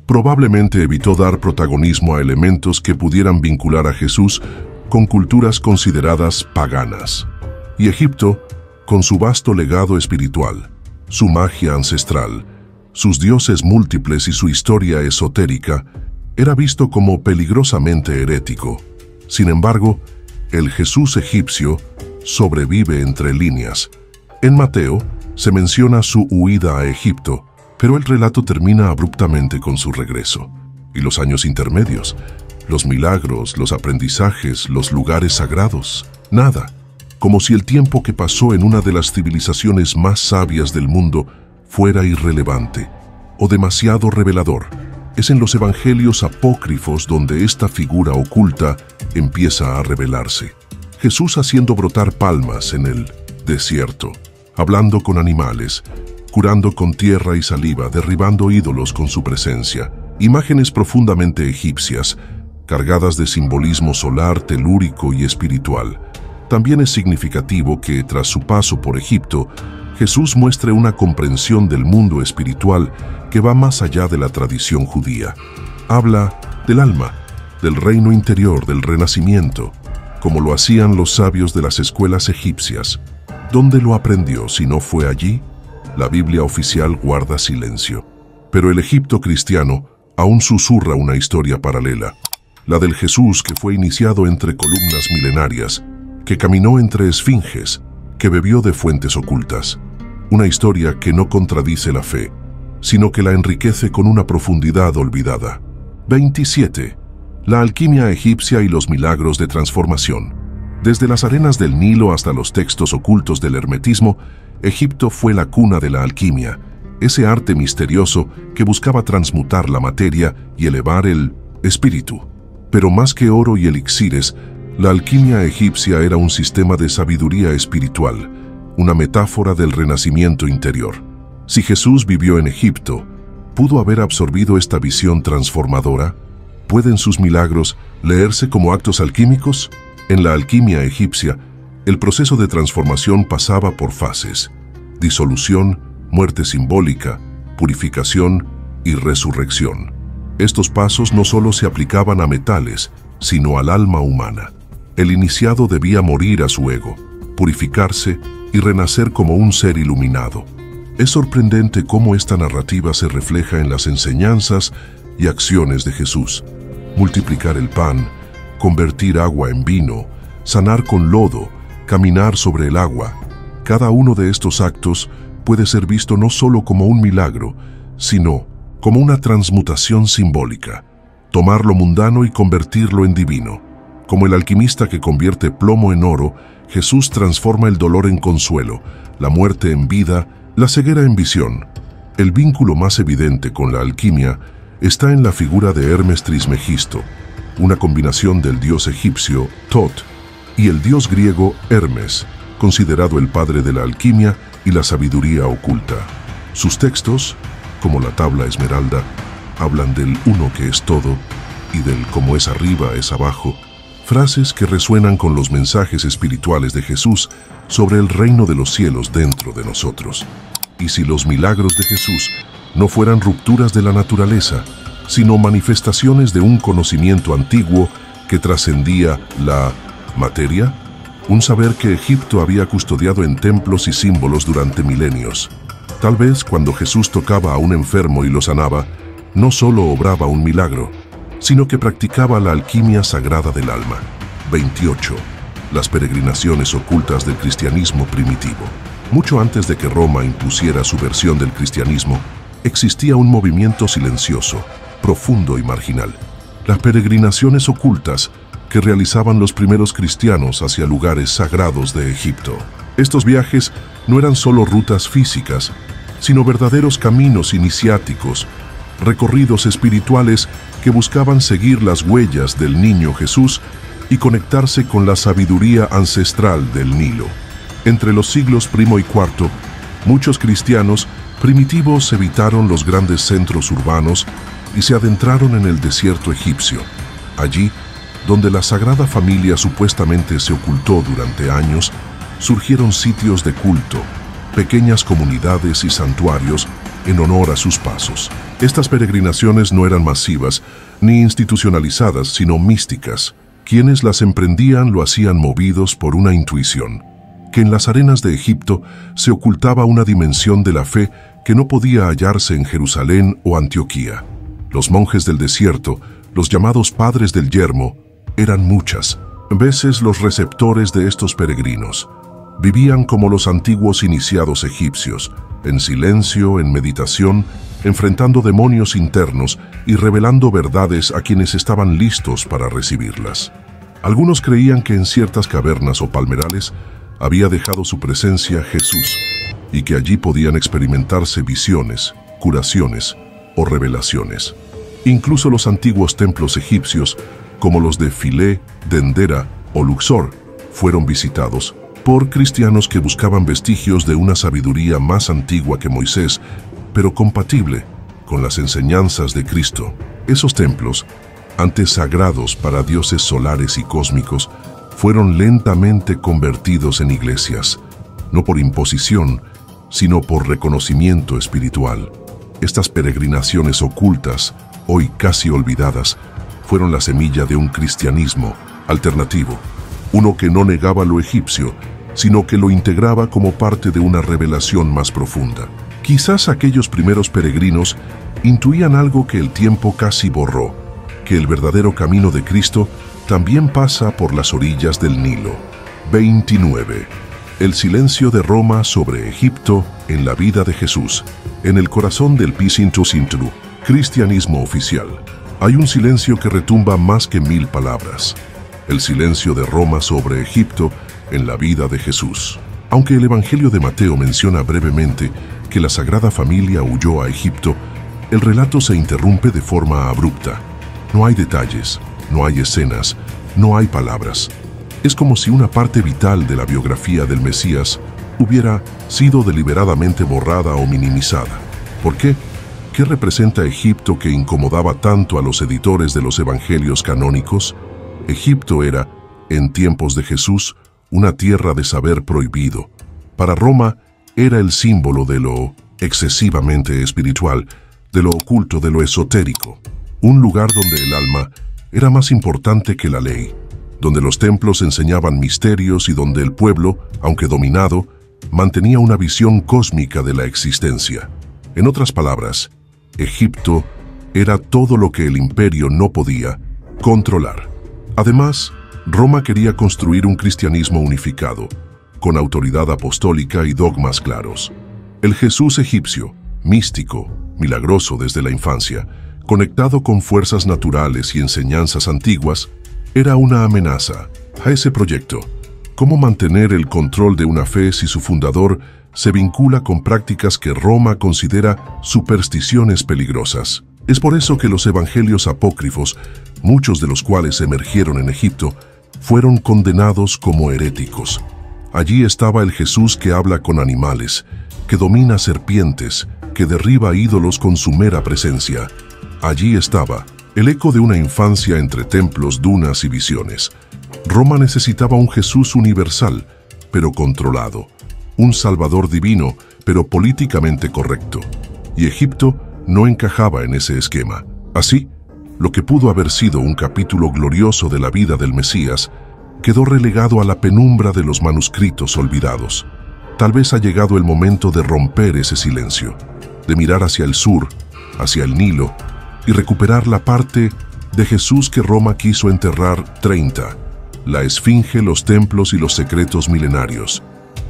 [SPEAKER 1] probablemente evitó dar protagonismo a elementos que pudieran vincular a Jesús con culturas consideradas paganas. Y Egipto, con su vasto legado espiritual, su magia ancestral, sus dioses múltiples y su historia esotérica, era visto como peligrosamente herético. Sin embargo, el Jesús egipcio sobrevive entre líneas. En Mateo se menciona su huida a Egipto, pero el relato termina abruptamente con su regreso. Y los años intermedios, los milagros, los aprendizajes, los lugares sagrados, nada. Como si el tiempo que pasó en una de las civilizaciones más sabias del mundo fuera irrelevante o demasiado revelador. Es en los evangelios apócrifos donde esta figura oculta empieza a revelarse. Jesús haciendo brotar palmas en el desierto, hablando con animales, curando con tierra y saliva, derribando ídolos con su presencia. Imágenes profundamente egipcias, cargadas de simbolismo solar, telúrico y espiritual. También es significativo que, tras su paso por Egipto, Jesús muestre una comprensión del mundo espiritual que va más allá de la tradición judía. Habla del alma, del reino interior, del renacimiento, como lo hacían los sabios de las escuelas egipcias. ¿Dónde lo aprendió si no fue allí? La Biblia oficial guarda silencio. Pero el Egipto cristiano aún susurra una historia paralela, la del Jesús que fue iniciado entre columnas milenarias, que caminó entre esfinges, que bebió de fuentes ocultas. Una historia que no contradice la fe, sino que la enriquece con una profundidad olvidada. 27. La alquimia egipcia y los milagros de transformación. Desde las arenas del Nilo hasta los textos ocultos del hermetismo, Egipto fue la cuna de la alquimia, ese arte misterioso que buscaba transmutar la materia y elevar el espíritu. Pero más que oro y elixires, la alquimia egipcia era un sistema de sabiduría espiritual, una metáfora del renacimiento interior. Si Jesús vivió en Egipto, ¿pudo haber absorbido esta visión transformadora? ¿Pueden sus milagros leerse como actos alquímicos? En la alquimia egipcia, el proceso de transformación pasaba por fases: disolución, muerte simbólica, purificación y resurrección. Estos pasos no solo se aplicaban a metales, sino al alma humana. El iniciado debía morir a su ego, purificarse y renacer como un ser iluminado. Es sorprendente cómo esta narrativa se refleja en las enseñanzas y acciones de Jesús. Multiplicar el pan, convertir agua en vino, sanar con lodo, caminar sobre el agua. Cada uno de estos actos puede ser visto no solo como un milagro, sino como una transmutación simbólica. Tomar lo mundano y convertirlo en divino. Como el alquimista que convierte plomo en oro, Jesús transforma el dolor en consuelo, la muerte en vida, la ceguera en visión. El vínculo más evidente con la alquimia está en la figura de Hermes Trismegisto, una combinación del dios egipcio Tot y el dios griego Hermes, considerado el padre de la alquimia y la sabiduría oculta. Sus textos, como la tabla esmeralda, hablan del uno que es todo y del como es arriba es abajo, frases que resuenan con los mensajes espirituales de Jesús sobre el reino de los cielos dentro de nosotros. Y si los milagros de Jesús no fueran rupturas de la naturaleza, sino manifestaciones de un conocimiento antiguo que trascendía la materia, un saber que Egipto había custodiado en templos y símbolos durante milenios. Tal vez cuando Jesús tocaba a un enfermo y lo sanaba, no solo obraba un milagro, sino que practicaba la alquimia sagrada del alma. 28. Las peregrinaciones ocultas del cristianismo primitivo. Mucho antes de que Roma impusiera su versión del cristianismo, existía un movimiento silencioso, profundo y marginal. Las peregrinaciones ocultas que realizaban los primeros cristianos hacia lugares sagrados de Egipto. Estos viajes no eran solo rutas físicas, sino verdaderos caminos iniciáticos, recorridos espirituales que buscaban seguir las huellas del niño Jesús y conectarse con la sabiduría ancestral del Nilo. Entre los siglos I y IV, muchos cristianos primitivos evitaron los grandes centros urbanos y se adentraron en el desierto egipcio. Allí, donde la Sagrada Familia supuestamente se ocultó durante años, surgieron sitios de culto, pequeñas comunidades y santuarios en honor a sus pasos. Estas peregrinaciones no eran masivas ni institucionalizadas, sino místicas. Quienes las emprendían lo hacían movidos por una intuición, que en las arenas de Egipto se ocultaba una dimensión de la fe que no podía hallarse en Jerusalén o Antioquía. Los monjes del desierto, los llamados padres del yermo, eran muchas veces los receptores de estos peregrinos. Vivían como los antiguos iniciados egipcios, en silencio, en meditación, enfrentando demonios internos y revelando verdades a quienes estaban listos para recibirlas. Algunos creían que en ciertas cavernas o palmerales había dejado su presencia Jesús y que allí podían experimentarse visiones, curaciones o revelaciones. Incluso los antiguos templos egipcios, como los de Filé, Dendera o Luxor, fueron visitados por cristianos que buscaban vestigios de una sabiduría más antigua que Moisés, pero compatible con las enseñanzas de Cristo. Esos templos, antes sagrados para dioses solares y cósmicos, fueron lentamente convertidos en iglesias, no por imposición, sino por reconocimiento espiritual. Estas peregrinaciones ocultas, hoy casi olvidadas, fueron la semilla de un cristianismo alternativo, uno que no negaba lo egipcio, sino que lo integraba como parte de una revelación más profunda. Quizás aquellos primeros peregrinos intuían algo que el tiempo casi borró, que el verdadero camino de Cristo también pasa por las orillas del Nilo. 29. El silencio de Roma sobre Egipto en la vida de Jesús. En el corazón del Pisintru, cristianismo oficial, hay un silencio que retumba más que 1000 palabras. El silencio de Roma sobre Egipto en la vida de Jesús. Aunque el Evangelio de Mateo menciona brevemente que la Sagrada Familia huyó a Egipto, el relato se interrumpe de forma abrupta. No hay detalles, no hay escenas, no hay palabras. Es como si una parte vital de la biografía del Mesías hubiera sido deliberadamente borrada o minimizada. ¿Por qué? ¿Qué representa Egipto que incomodaba tanto a los editores de los evangelios canónicos? Egipto era, en tiempos de Jesús, una tierra de saber prohibido. Para Roma era el símbolo de lo excesivamente espiritual, de lo oculto, de lo esotérico. Un lugar donde el alma era más importante que la ley, donde los templos enseñaban misterios y donde el pueblo, aunque dominado, mantenía una visión cósmica de la existencia. En otras palabras, Egipto era todo lo que el imperio no podía controlar. Además, Roma quería construir un cristianismo unificado, con autoridad apostólica y dogmas claros. El Jesús egipcio, místico, milagroso desde la infancia, conectado con fuerzas naturales y enseñanzas antiguas, era una amenaza a ese proyecto. ¿Cómo mantener el control de una fe si su fundador se vincula con prácticas que Roma considera supersticiones peligrosas? Es por eso que los evangelios apócrifos, muchos de los cuales emergieron en Egipto, fueron condenados como heréticos. Allí estaba el Jesús que habla con animales, que domina serpientes, que derriba ídolos con su mera presencia. Allí estaba el eco de una infancia entre templos, dunas y visiones. Roma necesitaba un Jesús universal, pero controlado, un Salvador divino, pero políticamente correcto. Y Egipto no encajaba en ese esquema. Así, lo que pudo haber sido un capítulo glorioso de la vida del Mesías quedó relegado a la penumbra de los manuscritos olvidados. Tal vez ha llegado el momento de romper ese silencio, de mirar hacia el sur, hacia el Nilo, y recuperar la parte de Jesús que Roma quiso enterrar. 30. La esfinge, los templos y los secretos milenarios.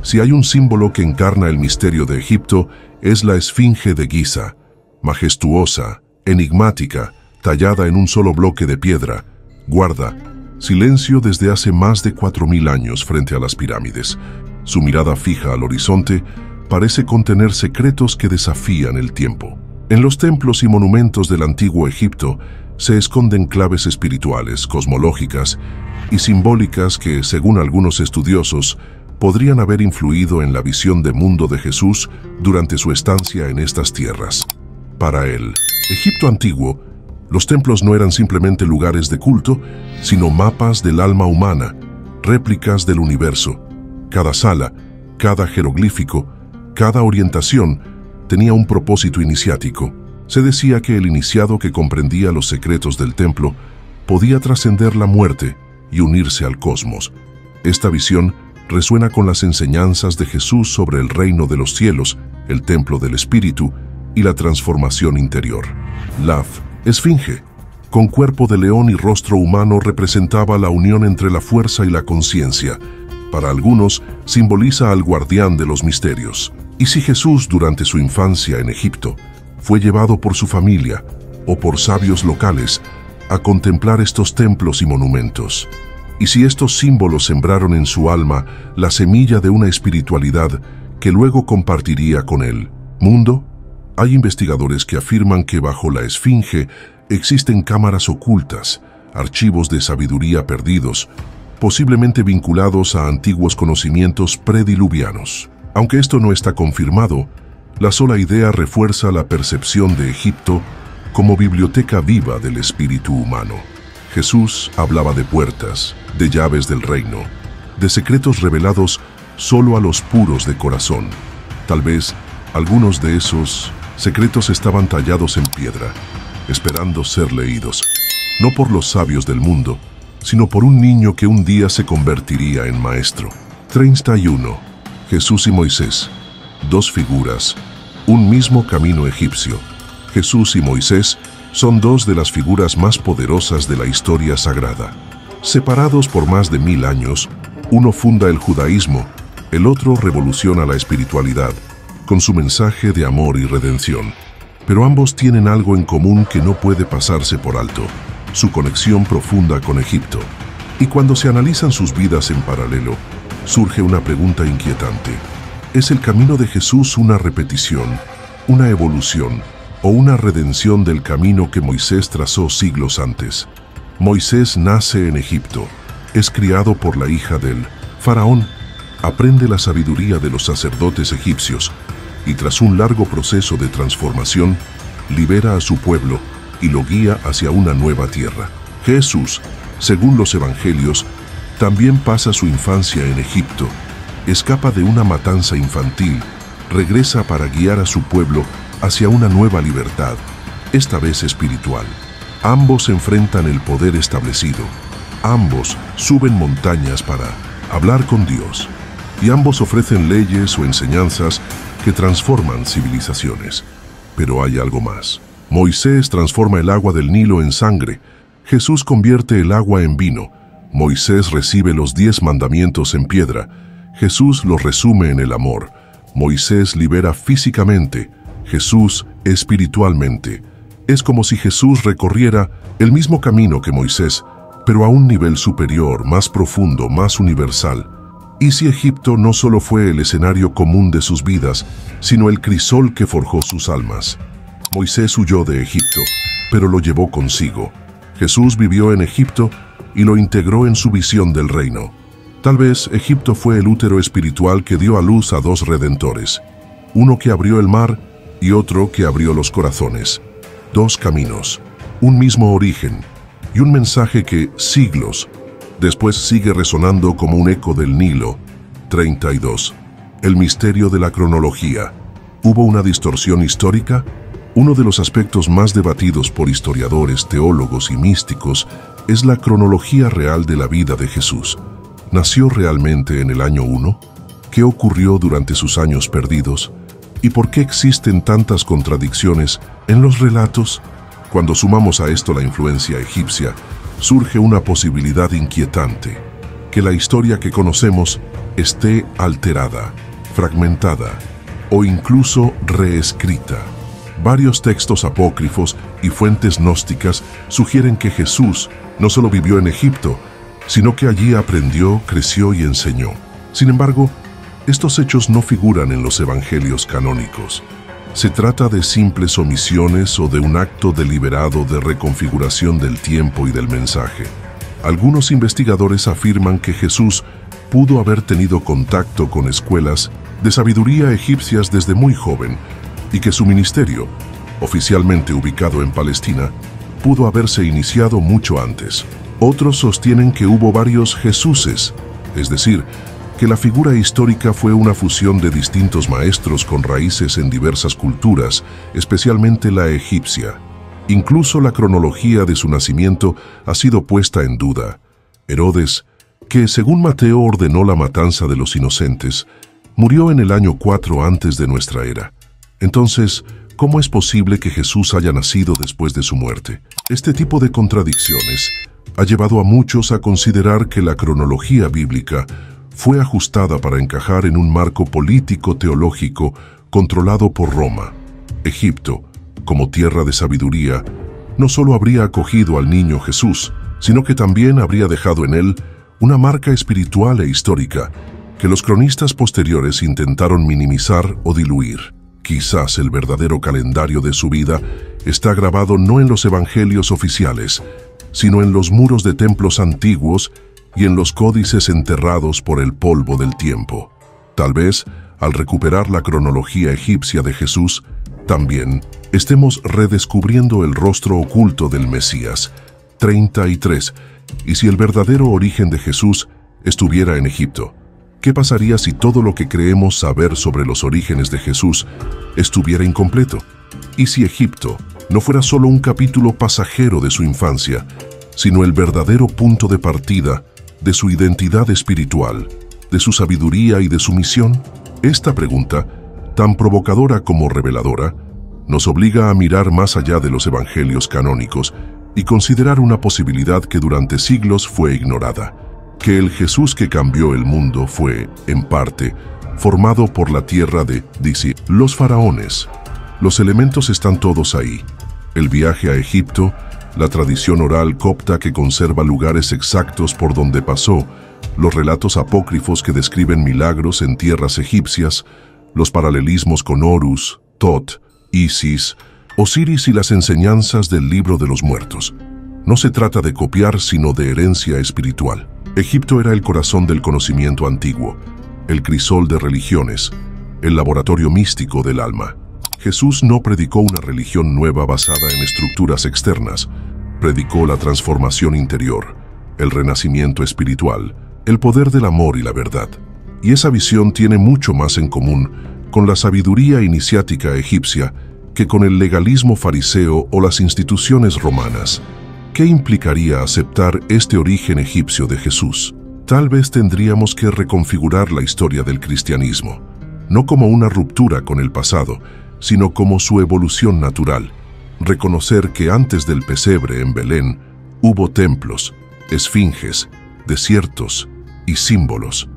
[SPEAKER 1] Si hay un símbolo que encarna el misterio de Egipto, es la esfinge de Giza, majestuosa, enigmática, tallada en un solo bloque de piedra, guarda silencio desde hace más de 4000 años frente a las pirámides. Su mirada fija al horizonte parece contener secretos que desafían el tiempo. En los templos y monumentos del antiguo Egipto se esconden claves espirituales, cosmológicas y simbólicas que, según algunos estudiosos, podrían haber influido en la visión de mundo de Jesús durante su estancia en estas tierras. Para el Egipto antiguo, Los templos no eran simplemente lugares de culto, sino mapas del alma humana, réplicas del universo. Cada sala, cada jeroglífico, cada orientación tenía un propósito iniciático. Se decía que el iniciado que comprendía los secretos del templo podía trascender la muerte y unirse al cosmos. Esta visión resuena con las enseñanzas de Jesús sobre el reino de los cielos, el templo del espíritu y la transformación interior. La esfinge, con cuerpo de león y rostro humano, representaba la unión entre la fuerza y la conciencia. Para algunos, simboliza al guardián de los misterios. ¿Y si Jesús, durante su infancia en Egipto, fue llevado por su familia o por sabios locales a contemplar estos templos y monumentos? ¿Y si estos símbolos sembraron en su alma la semilla de una espiritualidad que luego compartiría con el mundo? Hay investigadores que afirman que bajo la esfinge existen cámaras ocultas, archivos de sabiduría perdidos, posiblemente vinculados a antiguos conocimientos prediluvianos. Aunque esto no está confirmado, la sola idea refuerza la percepción de Egipto como biblioteca viva del espíritu humano. Jesús hablaba de puertas, de llaves del reino, de secretos revelados solo a los puros de corazón. Tal vez algunos de esos secretos estaban tallados en piedra, esperando ser leídos, no por los sabios del mundo, sino por un niño que un día se convertiría en maestro. 31. Jesús y Moisés. Dos figuras, un mismo camino egipcio. Jesús y Moisés son dos de las figuras más poderosas de la historia sagrada. Separados por más de 1000 años, uno funda el judaísmo, el otro revoluciona la espiritualidad, con su mensaje de amor y redención. Pero ambos tienen algo en común que no puede pasarse por alto: su conexión profunda con Egipto. Y cuando se analizan sus vidas en paralelo, surge una pregunta inquietante. ¿Es el camino de Jesús una repetición, una evolución o una redención del camino que Moisés trazó siglos antes? Moisés nace en Egipto, es criado por la hija del faraón, aprende la sabiduría de los sacerdotes egipcios y tras un largo proceso de transformación, libera a su pueblo y lo guía hacia una nueva tierra. Jesús, según los evangelios, también pasa su infancia en Egipto, escapa de una matanza infantil, regresa para guiar a su pueblo hacia una nueva libertad, esta vez espiritual. Ambos enfrentan el poder establecido, ambos suben montañas para hablar con Dios, y ambos ofrecen leyes o enseñanzas que transforman civilizaciones. Pero hay algo más. Moisés transforma el agua del Nilo en sangre, Jesús convierte el agua en vino, Moisés recibe los 10 mandamientos en piedra, Jesús los resume en el amor. Moisés libera físicamente, Jesús espiritualmente. Es como si Jesús recorriera el mismo camino que Moisés, pero a un nivel superior, más profundo, más universal. ¿Y si Egipto no solo fue el escenario común de sus vidas, sino el crisol que forjó sus almas? Moisés huyó de Egipto, pero lo llevó consigo. Jesús vivió en Egipto y lo integró en su visión del reino. Tal vez Egipto fue el útero espiritual que dio a luz a dos redentores, uno que abrió el mar y otro que abrió los corazones. Dos caminos, un mismo origen y un mensaje que siglos después sigue resonando como un eco del Nilo. 32. El misterio de la cronología. ¿Hubo una distorsión histórica? Uno de los aspectos más debatidos por historiadores, teólogos y místicos es la cronología real de la vida de Jesús. ¿Nació realmente en el año 1? ¿Qué ocurrió durante sus años perdidos? ¿Y por qué existen tantas contradicciones en los relatos? Cuando sumamos a esto la influencia egipcia, surge una posibilidad inquietante: que la historia que conocemos esté alterada, fragmentada o incluso reescrita. Varios textos apócrifos y fuentes gnósticas sugieren que Jesús no solo vivió en Egipto, sino que allí aprendió, creció y enseñó. Sin embargo, estos hechos no figuran en los evangelios canónicos. ¿Se trata de simples omisiones o de un acto deliberado de reconfiguración del tiempo y del mensaje? Algunos investigadores afirman que Jesús pudo haber tenido contacto con escuelas de sabiduría egipcias desde muy joven y que su ministerio, oficialmente ubicado en Palestina, pudo haberse iniciado mucho antes. Otros sostienen que hubo varios Jesuses, es decir, que la figura histórica fue una fusión de distintos maestros con raíces en diversas culturas, especialmente la egipcia. Incluso la cronología de su nacimiento ha sido puesta en duda. Herodes, que según Mateo ordenó la matanza de los inocentes, murió en el año 4 antes de nuestra era. Entonces, ¿cómo es posible que Jesús haya nacido después de su muerte? Este tipo de contradicciones ha llevado a muchos a considerar que la cronología bíblica fue ajustada para encajar en un marco político-teológico controlado por Roma. Egipto, como tierra de sabiduría, no solo habría acogido al niño Jesús, sino que también habría dejado en él una marca espiritual e histórica que los cronistas posteriores intentaron minimizar o diluir. Quizás el verdadero calendario de su vida está grabado no en los evangelios oficiales, sino en los muros de templos antiguos y en los códices enterrados por el polvo del tiempo. Tal vez, al recuperar la cronología egipcia de Jesús, también estemos redescubriendo el rostro oculto del Mesías. 33. Y si el verdadero origen de Jesús estuviera en Egipto, ¿qué pasaría si todo lo que creemos saber sobre los orígenes de Jesús estuviera incompleto? ¿Y si Egipto no fuera solo un capítulo pasajero de su infancia, sino el verdadero punto de partida de su identidad espiritual, de su sabiduría y de su misión? Esta pregunta, tan provocadora como reveladora, nos obliga a mirar más allá de los evangelios canónicos y considerar una posibilidad que durante siglos fue ignorada: que el Jesús que cambió el mundo fue, en parte, formado por la tierra de, dice, los faraones. Los elementos están todos ahí: el viaje a Egipto, la tradición oral copta que conserva lugares exactos por donde pasó, los relatos apócrifos que describen milagros en tierras egipcias, los paralelismos con Horus, Tot, Isis, Osiris y las enseñanzas del libro de los muertos. No se trata de copiar, sino de herencia espiritual. Egipto era el corazón del conocimiento antiguo, el crisol de religiones, el laboratorio místico del alma. Jesús no predicó una religión nueva basada en estructuras externas, predicó la transformación interior, el renacimiento espiritual, el poder del amor y la verdad. Y esa visión tiene mucho más en común con la sabiduría iniciática egipcia que con el legalismo fariseo o las instituciones romanas. ¿Qué implicaría aceptar este origen egipcio de Jesús? Tal vez tendríamos que reconfigurar la historia del cristianismo, no como una ruptura con el pasado, sino como su evolución natural. Reconocer que antes del pesebre en Belén hubo templos, esfinges, desiertos y símbolos,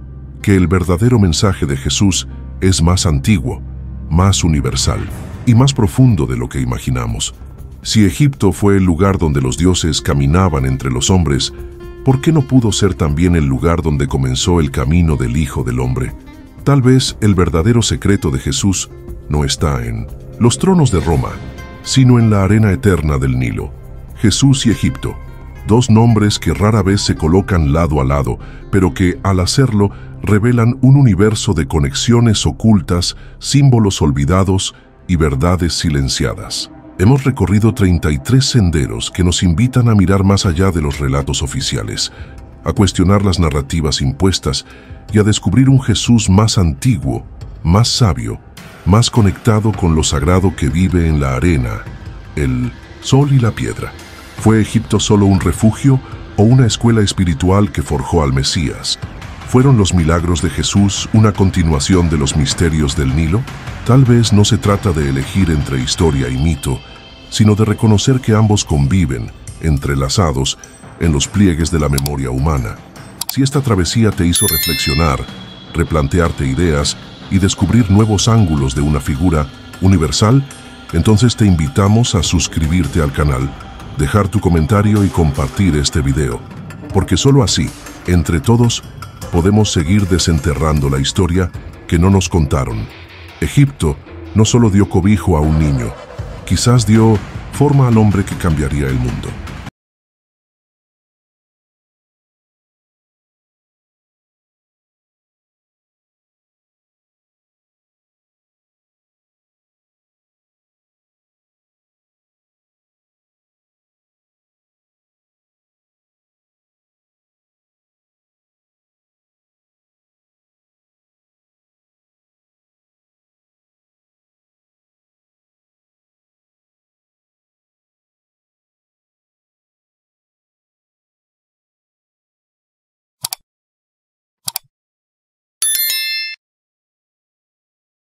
[SPEAKER 1] que el verdadero mensaje de Jesús es más antiguo, más universal y más profundo de lo que imaginamos. Si Egipto fue el lugar donde los dioses caminaban entre los hombres, ¿por qué no pudo ser también el lugar donde comenzó el camino del Hijo del Hombre? Tal vez el verdadero secreto de Jesús no está en los tronos de Roma, sino en la arena eterna del Nilo. Jesús y Egipto, dos nombres que rara vez se colocan lado a lado, pero que, al hacerlo, revelan un universo de conexiones ocultas, símbolos olvidados y verdades silenciadas. Hemos recorrido 33 senderos que nos invitan a mirar más allá de los relatos oficiales, a cuestionar las narrativas impuestas y a descubrir un Jesús más antiguo, más sabio, más conectado con lo sagrado que vive en la arena, el sol y la piedra. ¿Fue Egipto solo un refugio o una escuela espiritual que forjó al Mesías? ¿Fueron los milagros de Jesús una continuación de los misterios del Nilo? Tal vez no se trata de elegir entre historia y mito, sino de reconocer que ambos conviven, entrelazados, en los pliegues de la memoria humana. Si esta travesía te hizo reflexionar, replantearte ideas y descubrir nuevos ángulos de una figura universal, entonces te invitamos a suscribirte al canal, dejar tu comentario y compartir este video, porque solo así, entre todos, podemos seguir desenterrando la historia que no nos contaron. Egipto no solo dio cobijo a un niño, quizás dio forma al hombre que cambiaría el mundo.